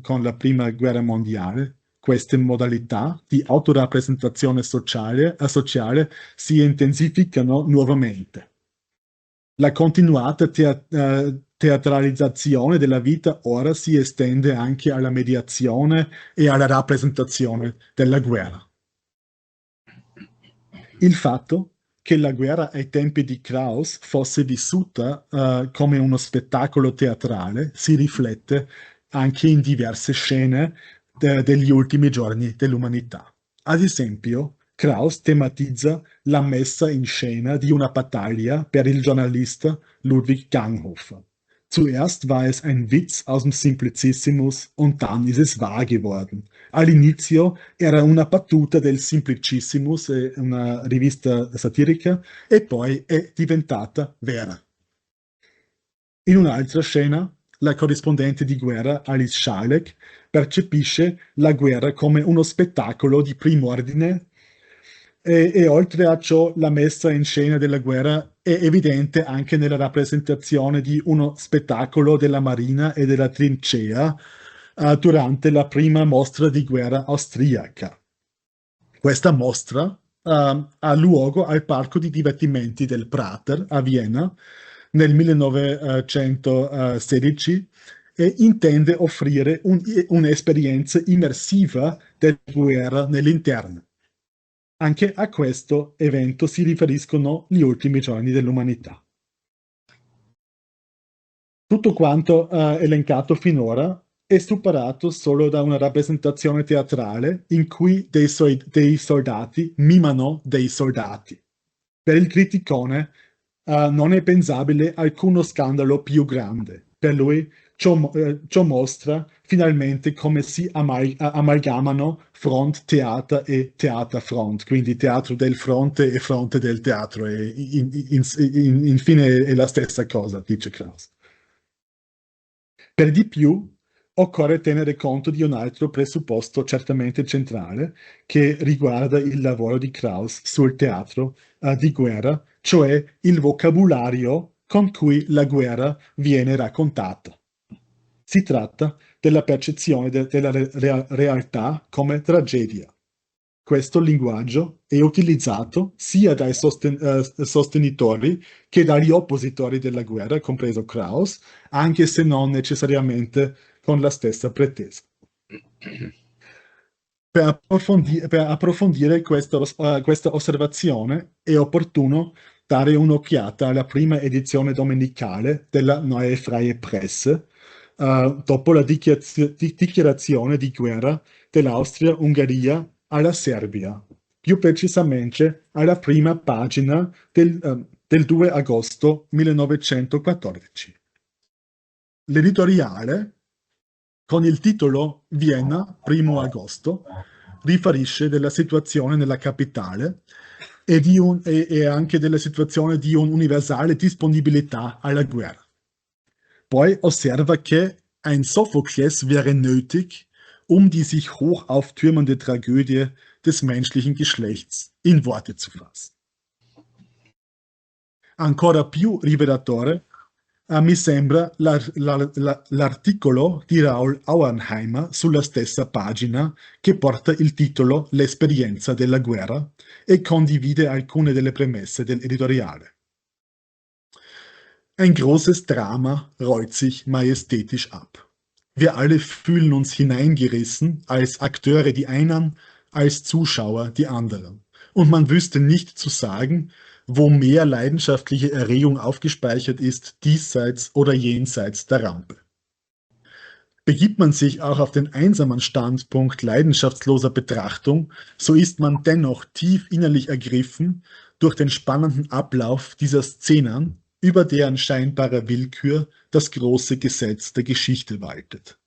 con la prima guerra mondiale, queste modalità di autorappresentazione sociale si intensificano nuovamente. La continuata teatralizzazione della vita ora si estende anche alla mediazione e alla rappresentazione della guerra. Il fatto che la guerra ai tempi di Krauss fosse vissuta come uno spettacolo teatrale si riflette anche in diverse scene degli ultimi giorni dell'umanità. Ad esempio, Krauss tematizza la messa in scena di una battaglia per il giornalista Ludwig Ganghofer. Zuerst war es ein Witz aus dem Simplicissimus und dann ist es wahr geworden. All'inizio era una battuta del Simplicissimus, una rivista satirica, e poi è diventata vera. In un'altra scena, la corrispondente di guerra, Alice Schalek, percepisce la guerra come uno spettacolo di primo ordine e oltre a ciò la messa in scena della guerra è evidente anche nella rappresentazione di uno spettacolo della marina e della trincea durante la prima mostra di guerra austriaca. Questa mostra ha luogo al parco di divertimenti del Prater a Vienna nel 1916 e intende offrire un'esperienza immersiva della guerra nell'interno. Anche a questo evento si riferiscono gli ultimi giorni dell'umanità. Tutto quanto elencato finora è superato solo da una rappresentazione teatrale in cui dei soldati mimano dei soldati. Per il criticone non è pensabile alcuno scandalo più grande. Per lui ciò mostra finalmente come si amalgamano front theater e theater front, quindi teatro del fronte e fronte del teatro. E infine è la stessa cosa, dice Krauss. Per di più, occorre tenere conto di un altro presupposto certamente centrale che riguarda il lavoro di Krauss sul teatro di guerra, cioè il vocabolario con cui la guerra viene raccontata. Si tratta della percezione della realtà come tragedia. Questo linguaggio è utilizzato sia dai sostenitori che dagli oppositori della guerra, compreso Krauss, anche se non necessariamente con la stessa pretesa. Per approfondire questa osservazione è opportuno dare un'occhiata alla prima edizione domenicale della Neue Freie Presse, dopo la dichiarazione di guerra dell'Austria-Ungheria alla Serbia, più precisamente alla prima pagina del 2 agosto 1914. L'editoriale, con il titolo Vienna, 1 agosto, riferisce della situazione nella capitale e anche della situazione di un'universale disponibilità alla guerra. Poi osserva che ein Sophokles wäre nötig, um die sich hoch auftürmende Tragödie des menschlichen Geschlechts in Worte zu fassen. Ancora più rivelatore mi sembra l'articolo di Raoul Auernheimer sulla stessa pagina che porta il titolo L'esperienza della guerra e condivide alcune delle premesse dell'editoriale. Ein großes Drama rollt sich majestätisch ab. Wir alle fühlen uns hineingerissen, als Akteure die einen, als Zuschauer die anderen. Und man wüsste nicht zu sagen, wo mehr leidenschaftliche Erregung aufgespeichert ist, diesseits oder jenseits der Rampe. Begibt man sich auch auf den einsamen Standpunkt leidenschaftsloser Betrachtung, so ist man dennoch tief innerlich ergriffen durch den spannenden Ablauf dieser Szenen, über deren scheinbare Willkür das große Gesetz der Geschichte waltet.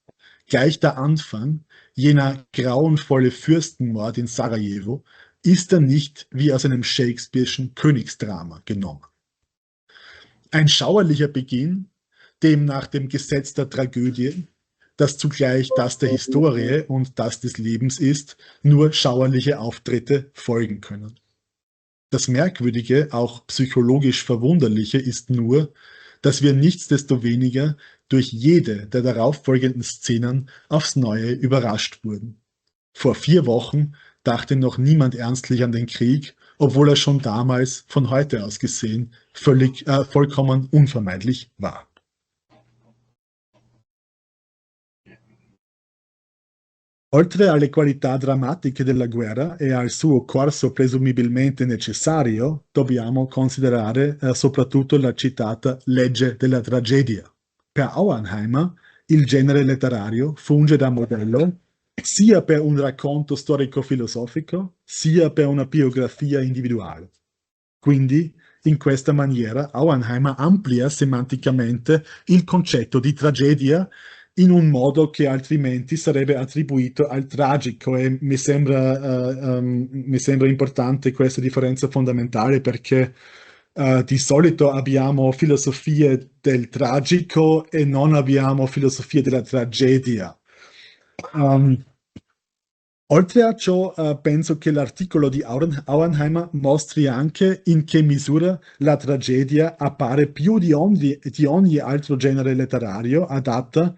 Gleich der Anfang, jener grauenvolle Fürstenmord in Sarajevo, ist er nicht wie aus einem Shakespeare'schen Königsdrama genommen. Ein schauerlicher Beginn, dem nach dem Gesetz der Tragödie, das zugleich das der Historie und das des Lebens ist, nur schauerliche Auftritte folgen können. Das Merkwürdige, auch psychologisch Verwunderliche ist nur, dass wir nichtsdestoweniger durch jede der darauffolgenden Szenen aufs Neue überrascht wurden. Vor 4 Wochen dachte noch niemand ernstlich an den Krieg, obwohl er schon damals, von heute aus gesehen, vollkommen unvermeidlich war. Oltre alle qualità drammatiche della guerra e al suo corso presumibilmente necessario, dobbiamo considerare soprattutto la citata legge della tragedia. Per Auernheimer il genere letterario funge da modello sia per un racconto storico-filosofico, sia per una biografia individuale. Quindi, in questa maniera, Auernheimer amplia semanticamente il concetto di tragedia in un modo che altrimenti sarebbe attribuito al tragico e mi sembra importante questa differenza fondamentale perché di solito abbiamo filosofie del tragico e non abbiamo filosofie della tragedia. Oltre a ciò, penso che l'articolo di Auernheimer mostri anche in che misura la tragedia appare più di ogni altro genere letterario adatta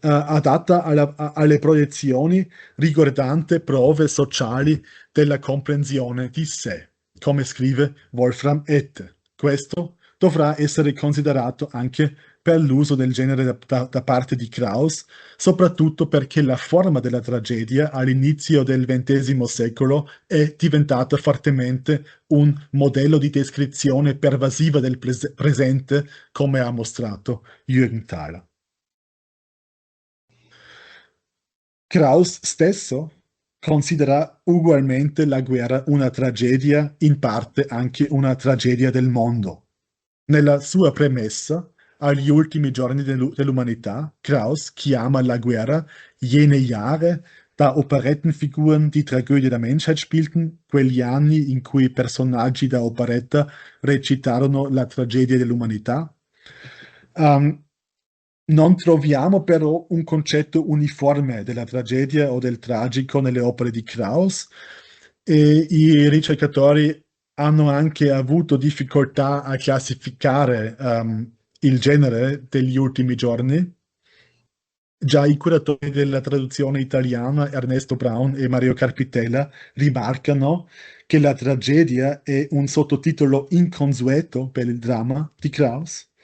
alle proiezioni riguardanti prove sociali della comprensione di sé, come scrive Wolfram Ethe. Questo dovrà essere considerato anche per l'uso del genere da parte di Krauss, soprattutto perché la forma della tragedia all'inizio del XX secolo è diventata fortemente un modello di descrizione pervasiva del presente, come ha mostrato Jürgen Thaler. Krauss stesso considera ugualmente la guerra una tragedia, in parte anche una tragedia del mondo. Nella sua premessa, agli ultimi giorni dell'umanità, Krauss chiama la guerra jene Jahre, da Operettenfiguren die Tragödie der Menschheit spielten, quegli anni in cui personaggi da operetta recitarono la tragedia dell'umanità. Non troviamo però un concetto uniforme della tragedia o del tragico nelle opere di Krauss e i ricercatori hanno anche avuto difficoltà a classificare il genere degli ultimi giorni. Già i curatori della traduzione italiana, Ernesto Braun e Mario Carpitella, rimarcano che la tragedia è un sottotitolo inconsueto per il dramma di Krauss.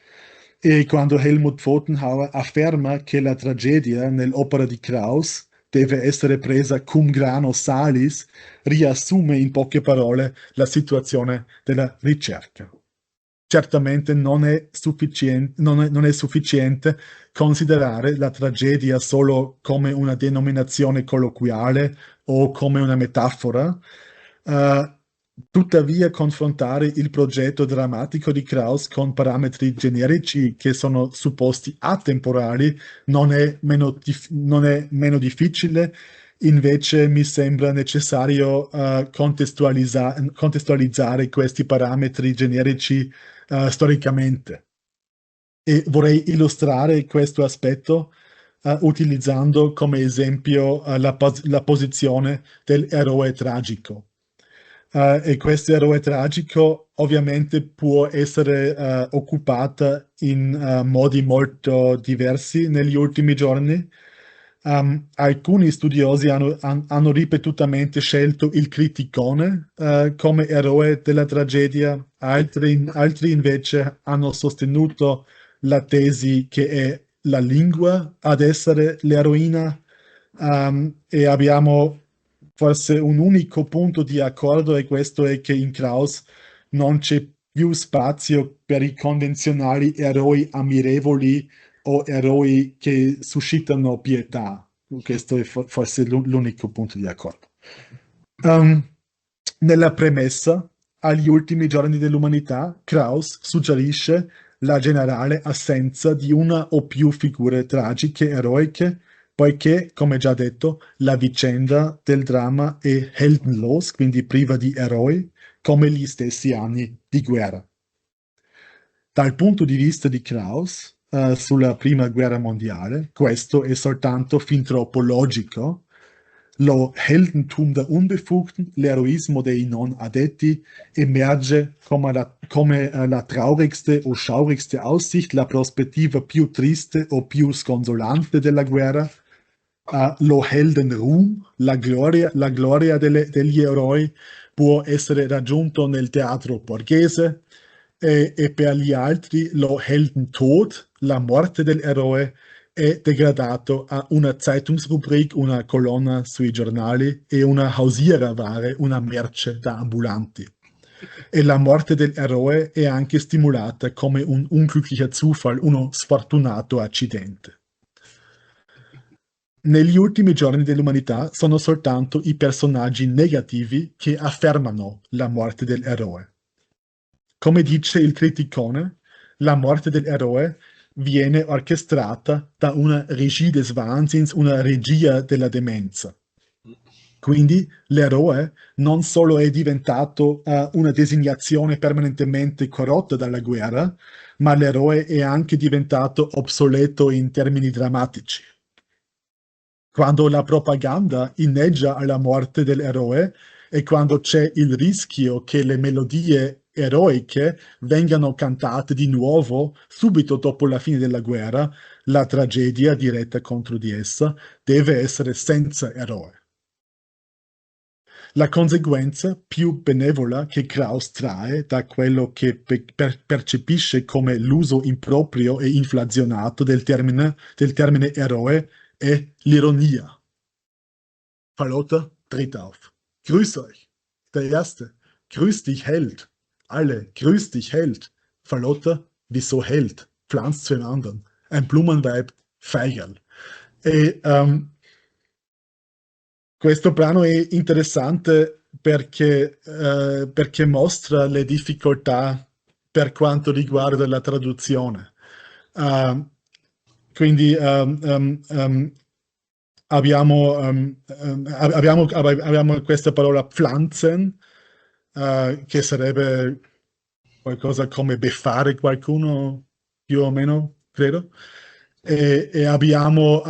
E quando Helmut Pfotenhauer afferma che la tragedia nell'opera di Krauss deve essere presa cum grano salis, riassume in poche parole la situazione della ricerca. Certamente non è sufficiente considerare la tragedia solo come una denominazione colloquiale o come una metafora. Eh, Tuttavia, confrontare il progetto drammatico di Krauss con parametri generici che sono supposti atemporali non è meno difficile. Invece mi sembra necessario contestualizzare questi parametri generici storicamente. E vorrei illustrare questo aspetto utilizzando come esempio la posizione dell'eroe tragico. E questo eroe tragico ovviamente può essere occupata in modi molto diversi negli ultimi giorni. Alcuni studiosi hanno ripetutamente scelto il criticone come eroe della tragedia, altri invece hanno sostenuto la tesi che è la lingua ad essere l'eroina. E abbiamo forse un unico punto di accordo e questo è che in Krauss non c'è più spazio per i convenzionali eroi ammirevoli o eroi che suscitano pietà. Questo è forse l'unico punto di accordo. Um, Nella premessa, agli ultimi giorni dell'umanità, Krauss suggerisce la generale assenza di una o più figure tragiche eroiche, poiché, come già detto, la vicenda del dramma è heldenlos, quindi priva di eroi, come gli stessi anni di guerra. Dal punto di vista di Krauss, sulla prima guerra mondiale, questo è soltanto fin troppo logico. Lo Heldentum der Unbefugten, l'eroismo dei non addetti, emerge come la traurigste o schaurigste Aussicht, la prospettiva più triste o più sconsolante della guerra. Lo Heldenruhm, la gloria degli eroi, può essere raggiunto nel teatro borghese e per gli altri lo Heldentod, la morte dell'eroe, è degradato a una Zeitungsrubrik, una colonna sui giornali, e una Hausiererware, una merce da ambulanti. E la morte dell'eroe è anche stimolata come un unglücklicher Zufall, uno sfortunato accidente. Negli ultimi giorni dell'umanità sono soltanto i personaggi negativi che affermano la morte dell'eroe. Come dice il criticone, la morte dell'eroe viene orchestrata da una Regie des Wahnsinns, una regia della demenza. Quindi l'eroe non solo è diventato una designazione permanentemente corrotta dalla guerra, ma l'eroe è anche diventato obsoleto in termini drammatici. Quando la propaganda inneggia alla morte dell'eroe e quando c'è il rischio che le melodie eroiche vengano cantate di nuovo subito dopo la fine della guerra, la tragedia diretta contro di essa deve essere senza eroe. La conseguenza più benevola che Krauss trae da quello che percepisce come l'uso improprio e inflazionato del termine eroe è l'ironia. Charlotte tritt auf. Grüß euch. Der Erste. Grüß dich, Held. Alle. Grüß dich, Held. Charlotte, wieso Held? Pflanzt zu den anderen. Ein Blumenweib, Feigerl. E questo brano è interessante perché mostra le difficoltà per quanto riguarda la traduzione. Uh, quindi abbiamo questa parola pflanzen, che sarebbe qualcosa come beffare qualcuno, più o meno, credo. e abbiamo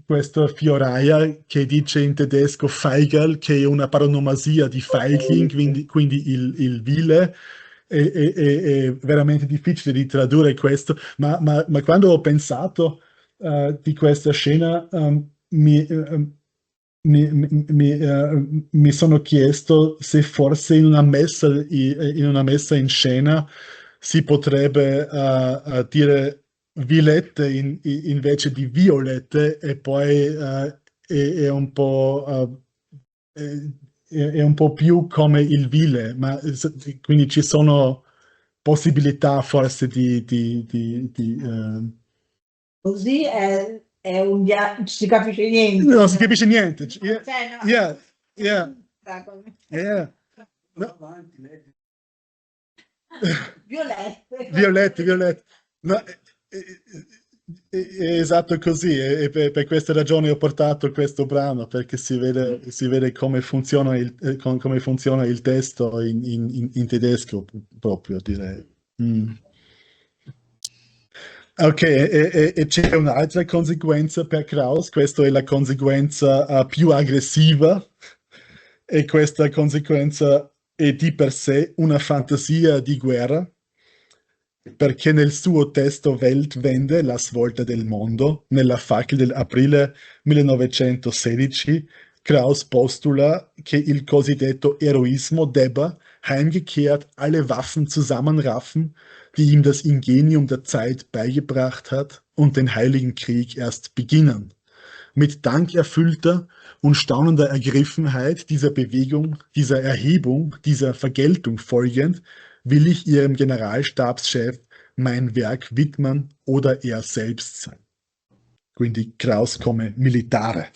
questa fioraia che dice in tedesco Feigl, che è una paronomasia di Feigling, quindi il vile. È veramente difficile di tradurre questo, ma quando ho pensato di questa scena, mi sono chiesto se forse in una messa in scena si potrebbe dire Villette invece di Violette, e poi è un po', è un po' più come il vile, quindi ci sono possibilità forse Così è un non si capisce niente. non si capisce niente. Yeah, Cioè, no. yeah, yeah, yeah. No. Violette. Violette, Violette. No, è esatto così, e per queste ragioni ho portato questo brano, perché si vede come funziona come funziona il testo in tedesco, proprio, direi. Mm. Ok, e c'è un'altra conseguenza per Kraus, questa è la conseguenza più aggressiva, e questa conseguenza è di per sé una fantasia di guerra, perché nel suo testo Weltwende, la svolta del mondo, nella Fackel dell'aprile 1916, Kraus postula che il cosiddetto Eroismo debba heimgekehrt alle Waffen zusammenraffen, die ihm das Ingenium der Zeit beigebracht hat, und den Heiligen Krieg erst beginnen. Mit dankerfüllter und staunender Ergriffenheit dieser Bewegung, dieser Erhebung, dieser Vergeltung folgend, will ich Ihrem Generalstabschef mein Werk widmen oder er selbst sein. Quindi Kraus come militare.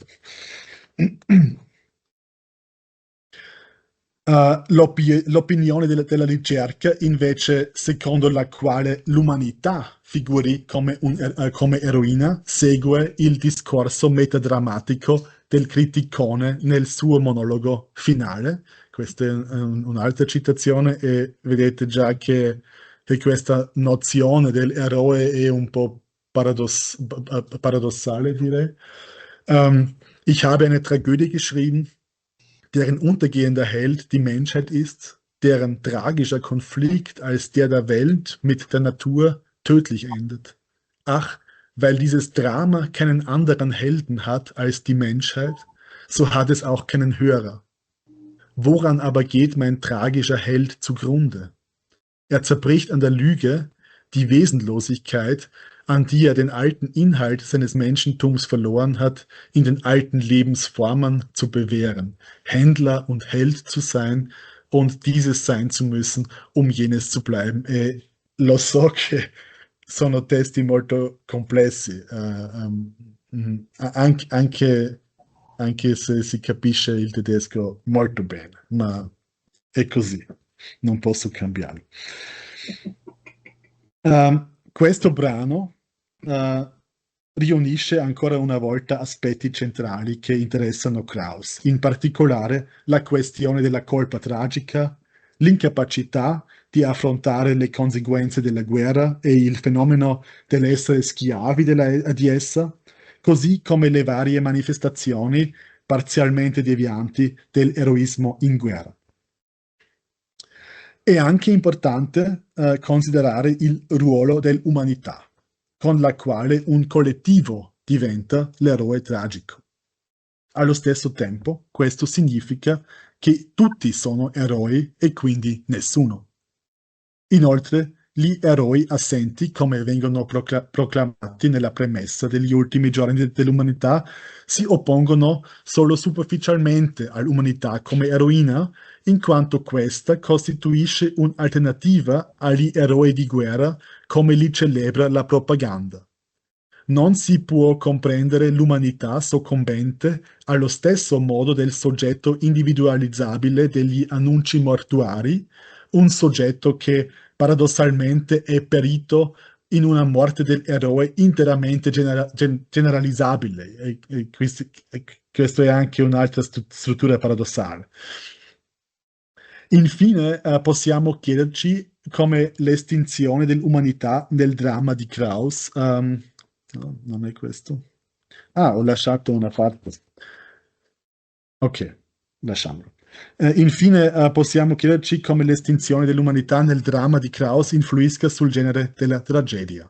L'opinione della ricerca, invece, secondo la quale l'umanità figuri come eroina, segue il discorso metadrammatico del criticone nel suo monologo finale. Questa è un'altra citazione, e vedete già che questa nozione dell'eroe è un po' paradossale, direi. Ich habe eine Tragödie geschrieben, deren untergehender Held die Menschheit ist, deren tragischer Konflikt als der der Welt mit der Natur tödlich endet. Ach, weil dieses Drama keinen anderen Helden hat als die Menschheit, so hat es auch keinen Hörer. Woran aber geht mein tragischer Held zugrunde? Er zerbricht an der Lüge, die Wesenlosigkeit, an die er den alten Inhalt seines Menschentums verloren hat, in den alten Lebensformen zu bewähren, Händler und Held zu sein und dieses sein zu müssen, um jenes zu bleiben. Lo so che sono testi molto complessi, anche se si capisce il tedesco molto bene, ma è così, non posso cambiarlo. Questo brano riunisce ancora una volta aspetti centrali che interessano Kraus, in particolare la questione della colpa tragica, l'incapacità di affrontare le conseguenze della guerra e il fenomeno dell'essere schiavi di essa, così come le varie manifestazioni parzialmente devianti dell'eroismo in guerra. È anche importante considerare il ruolo dell'umanità, con la quale un collettivo diventa l'eroe tragico. Allo stesso tempo, questo significa che tutti sono eroi e quindi nessuno. Inoltre, gli eroi assenti, come vengono proclamati nella premessa degli ultimi giorni dell'umanità, si oppongono solo superficialmente all'umanità come eroina, in quanto questa costituisce un'alternativa agli eroi di guerra come li celebra la propaganda. Non si può comprendere l'umanità soccombente allo stesso modo del soggetto individualizzabile degli annunci mortuari, un soggetto che paradossalmente è perito in una morte dell'eroe interamente generalizzabile. Questo è anche un'altra struttura paradossale. Infine, possiamo chiederci come l'estinzione dell'umanità nel dramma di Kraus No, non è questo. Ah, ho lasciato una parte. Ok, lasciamolo. Infine, possiamo chiederci come l'estinzione dell'umanità nel dramma di Krauss influisca sul genere della tragedia.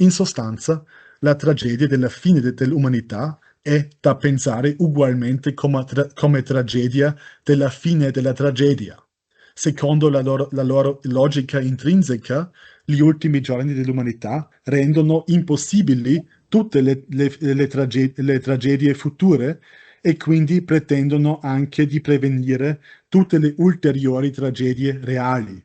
In sostanza, la tragedia della fine dell'umanità è da pensare ugualmente come tragedia della fine della tragedia. Secondo la loro logica intrinseca, gli ultimi giorni dell'umanità rendono impossibili tutte le tragedie future e quindi pretendono anche di prevenire tutte le ulteriori tragedie reali.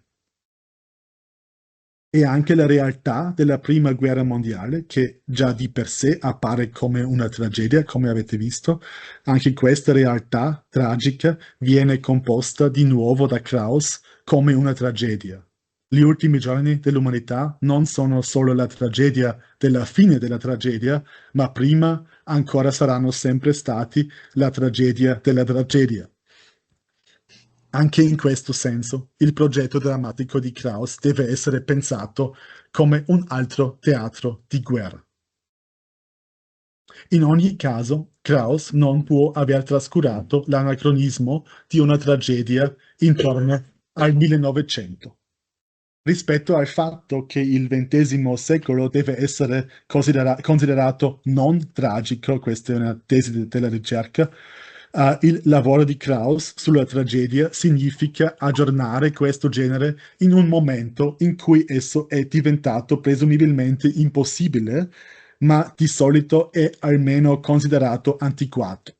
E anche la realtà della Prima Guerra Mondiale, che già di per sé appare come una tragedia, come avete visto, anche questa realtà tragica viene composta di nuovo da Krauss come una tragedia. Gli ultimi giorni dell'umanità non sono solo la tragedia della fine della tragedia, ma prima ancora saranno sempre stati la tragedia della tragedia. Anche in questo senso, il progetto drammatico di Krauss deve essere pensato come un altro teatro di guerra. In ogni caso, Krauss non può aver trascurato l'anacronismo di una tragedia intorno al 1900. Rispetto al fatto che il XX secolo deve essere considerato non tragico, questa è una tesi della ricerca, il lavoro di Krauss sulla tragedia significa aggiornare questo genere in un momento in cui esso è diventato presumibilmente impossibile, ma di solito è almeno considerato antiquato.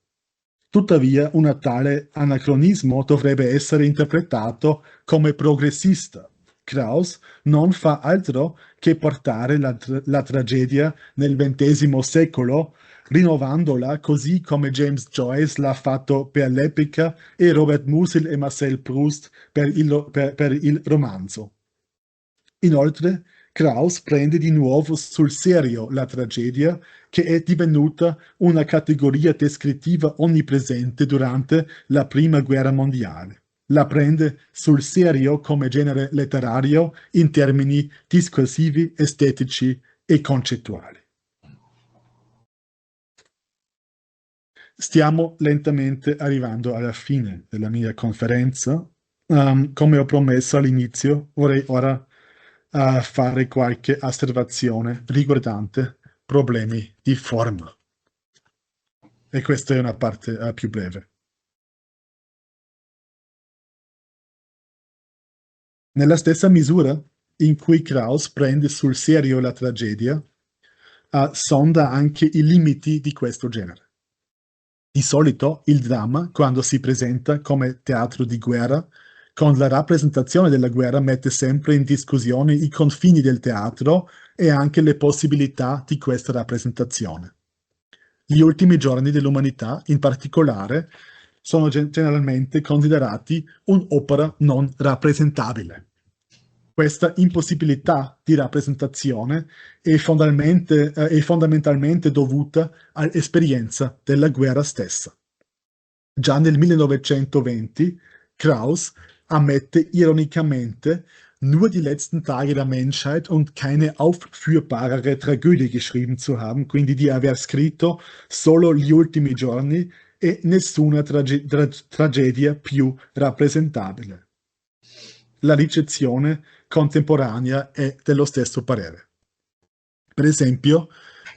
Tuttavia, un tale anacronismo dovrebbe essere interpretato come progressista. Krauss non fa altro che portare la tragedia nel XX secolo, rinnovandola così come James Joyce l'ha fatto per l'epica e Robert Musil e Marcel Proust per il romanzo. Inoltre, Krauss prende di nuovo sul serio la tragedia, che è divenuta una categoria descrittiva onnipresente durante la Prima Guerra Mondiale. La prende sul serio come genere letterario in termini discorsivi, estetici e concettuali. Stiamo lentamente arrivando alla fine della mia conferenza. Come ho promesso all'inizio, vorrei ora fare qualche osservazione riguardante problemi di forma. E questa è una parte più breve. Nella stessa misura in cui Krauss prende sul serio la tragedia, sonda anche i limiti di questo genere. Di solito il dramma, quando si presenta come teatro di guerra, con la rappresentazione della guerra mette sempre in discussione i confini del teatro e anche le possibilità di questa rappresentazione. Gli ultimi giorni dell'umanità, in particolare, sono generalmente considerati un'opera non rappresentabile. Questa impossibilità di rappresentazione è fondamentalmente dovuta all'esperienza della guerra stessa. Già nel 1920 Krauss ammette ironicamente, nur die letzten Tage der Menschheit und keine aufführbarere Tragödie geschrieben zu haben, quindi di aver scritto solo gli ultimi giorni e nessuna tragedia più rappresentabile. La ricezione contemporanea è dello stesso parere. Per esempio,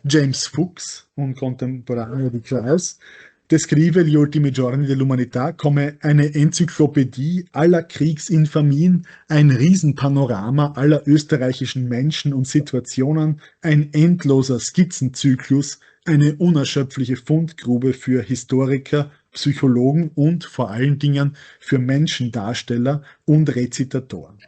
James Fuchs, un contemporaneo di Krauss, descrive gli ultimi giorni dell'umanità come eine Enzyklopädie aller Kriegsinfamien, ein Riesenpanorama aller österreichischen Menschen und Situationen, ein endloser Skizzenzyklus, eine unerschöpfliche Fundgrube für Historiker, Psychologen und vor allen Dingen für Menschendarsteller und Rezitatoren.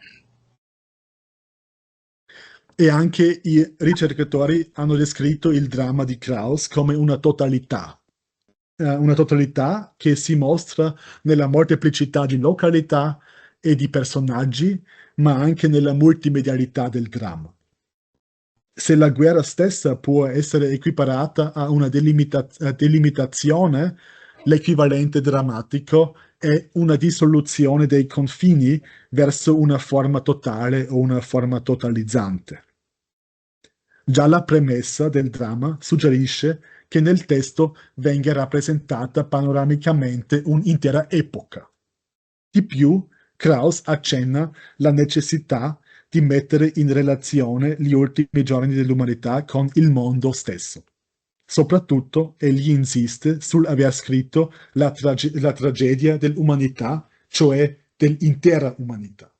E anche i ricercatori hanno descritto il dramma di Krauss come una totalità che si mostra nella molteplicità di località e di personaggi, ma anche nella multimedialità del dramma. Se la guerra stessa può essere equiparata a una delimitazione, l'equivalente drammatico è una dissoluzione dei confini verso una forma totale o una forma totalizzante. Già la premessa del dramma suggerisce che nel testo venga rappresentata panoramicamente un'intera epoca. Di più, Krauss accenna la necessità di mettere in relazione gli ultimi giorni dell'umanità con il mondo stesso. Soprattutto, egli insiste sull'aver scritto la tragedia dell'umanità, cioè dell'intera umanità.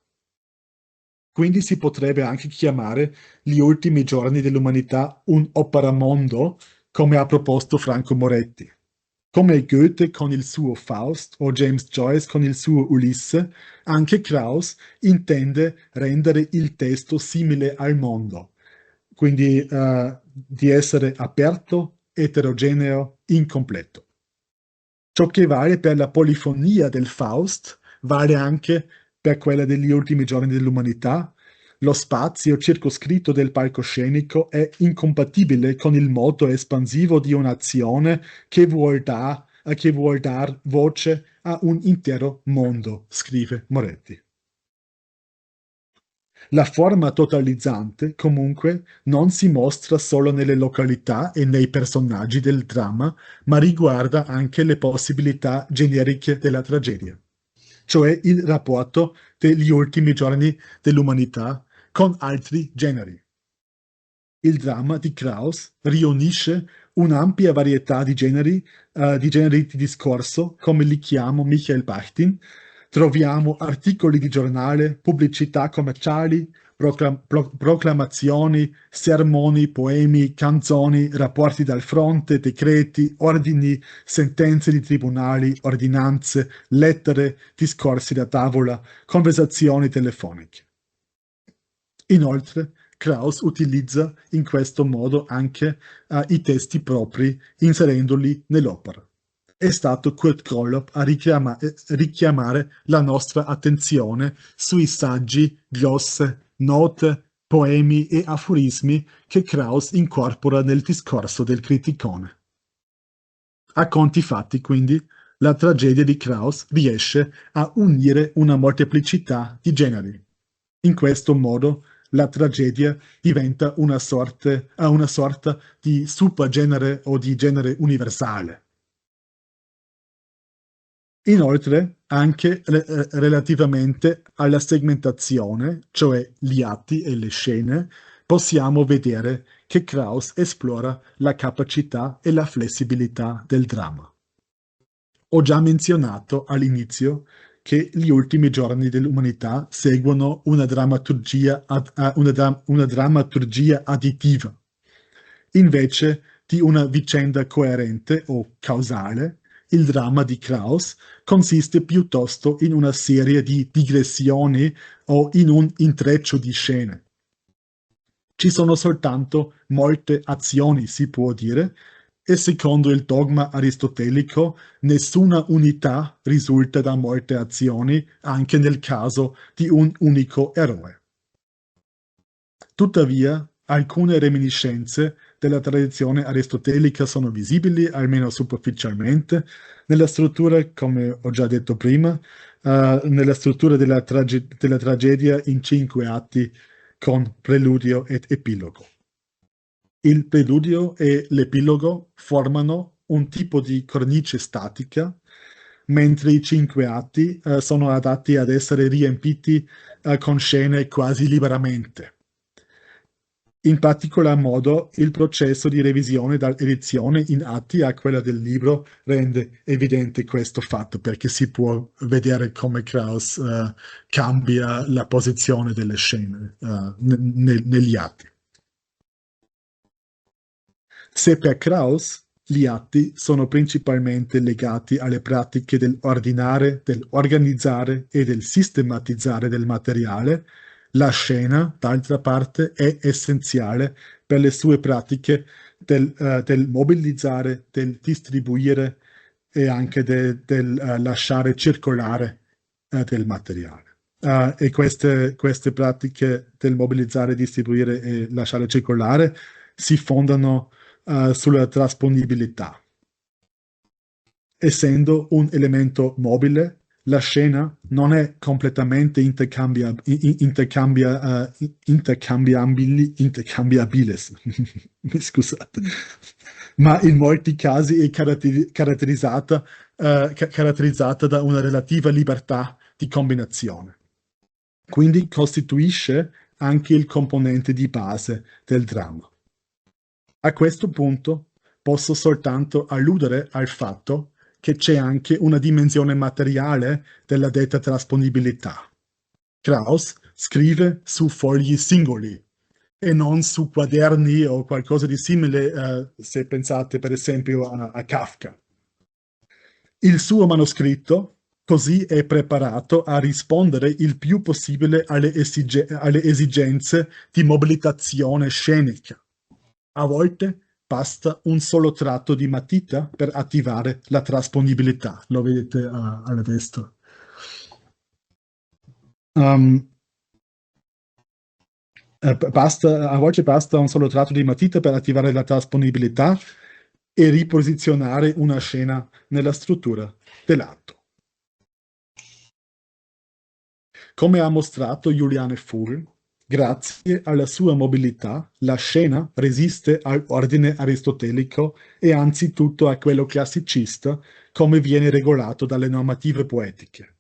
Quindi si potrebbe anche chiamare gli ultimi giorni dell'umanità un operamondo, come ha proposto Franco Moretti. Come Goethe con il suo Faust o James Joyce con il suo Ulisse, anche Krauss intende rendere il testo simile al mondo, quindi di essere aperto, eterogeneo, incompleto. Ciò che vale per la polifonia del Faust vale anche per quella degli ultimi giorni dell'umanità. Lo spazio circoscritto del palcoscenico è incompatibile con il moto espansivo di un'azione che vuol dar voce a un intero mondo, scrive Moretti. La forma totalizzante, comunque, non si mostra solo nelle località e nei personaggi del dramma, ma riguarda anche le possibilità generiche della tragedia, cioè il rapporto degli ultimi giorni dell'umanità con altri generi. Il dramma di Krauss riunisce un'ampia varietà di generi di discorso, come li chiama Michael Bachtin. Troviamo articoli di giornale, pubblicità commerciali, proclamazioni, sermoni, poemi, canzoni, rapporti dal fronte, decreti, ordini, sentenze di tribunali, ordinanze, lettere, discorsi da tavola, conversazioni telefoniche. Inoltre, Krauss utilizza in questo modo anche i testi propri, inserendoli nell'opera. È stato Kurt Gollop a richiamare la nostra attenzione sui saggi, glosse, note, poemi e aforismi che Krauss incorpora nel discorso del criticone. A conti fatti, quindi, la tragedia di Krauss riesce a unire una molteplicità di generi. In questo modo, la tragedia diventa una sorta di subgenere o di genere universale. Inoltre, anche relativamente alla segmentazione, cioè gli atti e le scene, possiamo vedere che Krauss esplora la capacità e la flessibilità del dramma. Ho già menzionato all'inizio che gli ultimi giorni dell'umanità seguono una drammaturgia additiva, invece di una vicenda coerente o causale. Il dramma di Krauss consiste piuttosto in una serie di digressioni o in un intreccio di scene. Ci sono soltanto molte azioni, si può dire, e secondo il dogma aristotelico nessuna unità risulta da molte azioni, anche nel caso di un unico eroe. Tuttavia, alcune reminiscenze della tradizione aristotelica sono visibili, almeno superficialmente, nella struttura, come ho già detto prima, nella struttura della tragedia in 5 atti con preludio ed epilogo. Il preludio e l'epilogo formano un tipo di cornice statica, mentre i 5 atti sono adatti ad essere riempiti con scene quasi liberamente. In particolar modo, il processo di revisione dall'edizione in atti a quella del libro rende evidente questo fatto, perché si può vedere come Krauss cambia la posizione delle scene negli atti. Se per Krauss gli atti sono principalmente legati alle pratiche dell'ordinare, dell'organizzare e del sistematizzare del materiale, la scena, d'altra parte, è essenziale per le sue pratiche del mobilizzare, del distribuire e anche del lasciare circolare del materiale. E queste pratiche del mobilizzare, distribuire e lasciare circolare si fondano sulla trasponibilità. Essendo un elemento mobile, la scena non è completamente intercambiabile, scusate, ma in molti casi è caratterizzata da una relativa libertà di combinazione. Quindi costituisce anche il componente di base del dramma. A questo punto posso soltanto alludere al fatto che c'è anche una dimensione materiale della detta trasponibilità. Krauss scrive su fogli singoli e non su quaderni o qualcosa di simile, se pensate per esempio a Kafka. Il suo manoscritto così è preparato a rispondere il più possibile alle esigenze di mobilitazione scenica. A volte basta un solo tratto di matita per attivare la trasponibilità. Lo vedete alla destra. A volte basta un solo tratto di matita per attivare la trasponibilità e riposizionare una scena nella struttura dell'atto. Come ha mostrato Juliane Vogel, grazie alla sua mobilità, la scena resiste all'ordine aristotelico e anzitutto a quello classicista, come viene regolato dalle normative poetiche.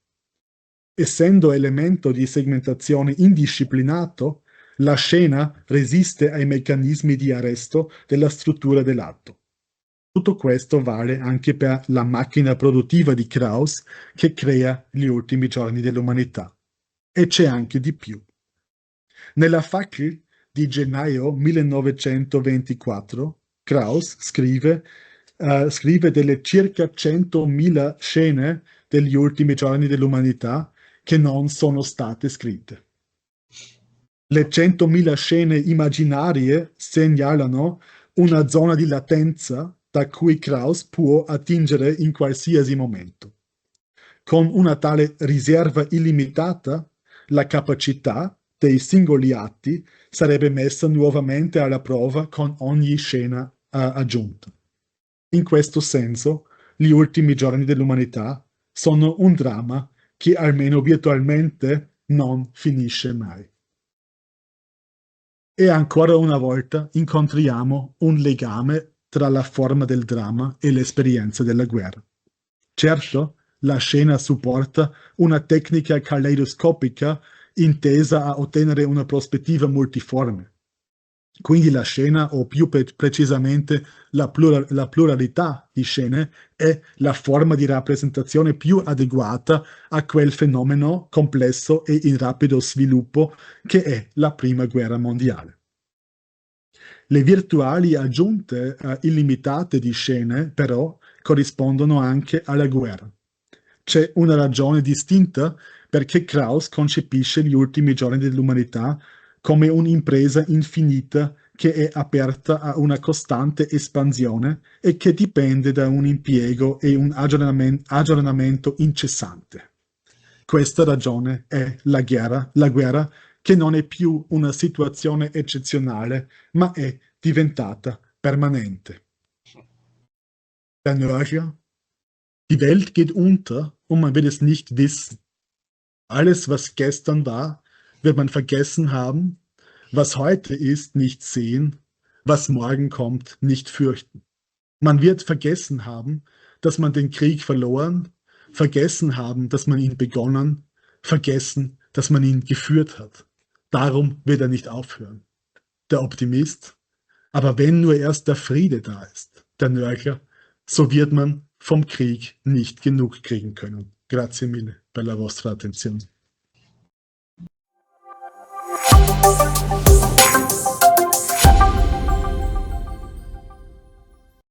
Essendo elemento di segmentazione indisciplinato, la scena resiste ai meccanismi di arresto della struttura dell'atto. Tutto questo vale anche per la macchina produttiva di Krauss che crea gli ultimi giorni dell'umanità. E c'è anche di più. Nella Fackel di gennaio 1924, Krauss scrive delle circa 100.000 scene degli ultimi giorni dell'umanità che non sono state scritte. Le 100.000 scene immaginarie segnalano una zona di latenza da cui Krauss può attingere in qualsiasi momento. Con una tale riserva illimitata, la capacità dei singoli atti sarebbe messa nuovamente alla prova con ogni scena aggiunta. In questo senso, gli ultimi giorni dell'umanità sono un dramma che almeno virtualmente non finisce mai. E ancora una volta incontriamo un legame tra la forma del dramma e l'esperienza della guerra. Certo, la scena supporta una tecnica caleidoscopica intesa a ottenere una prospettiva multiforme. Quindi la scena, o più precisamente la pluralità di scene, è la forma di rappresentazione più adeguata a quel fenomeno complesso e in rapido sviluppo che è la Prima Guerra Mondiale. Le virtuali aggiunte illimitate di scene, però, corrispondono anche alla guerra. C'è una ragione distinta perché Krauss concepisce gli ultimi giorni dell'umanità come un'impresa infinita che è aperta a una costante espansione e che dipende da un impiego e un aggiornamento incessante. Questa ragione è la guerra che non è più una situazione eccezionale, ma è diventata permanente. Der Nörgler: Die Welt geht unter und man wird es nicht wissen. Alles, was gestern war, wird man vergessen haben. Was heute ist, nicht sehen. Was morgen kommt, nicht fürchten. Man wird vergessen haben, dass man den Krieg verloren, vergessen haben, dass man ihn begonnen, vergessen, dass man ihn geführt hat. Darum wird er nicht aufhören. Der Optimist: aber wenn nur erst der Friede da ist, der Nörgler, so wird man vom Krieg nicht genug kriegen können. Grazie mille per la vostra attenzione.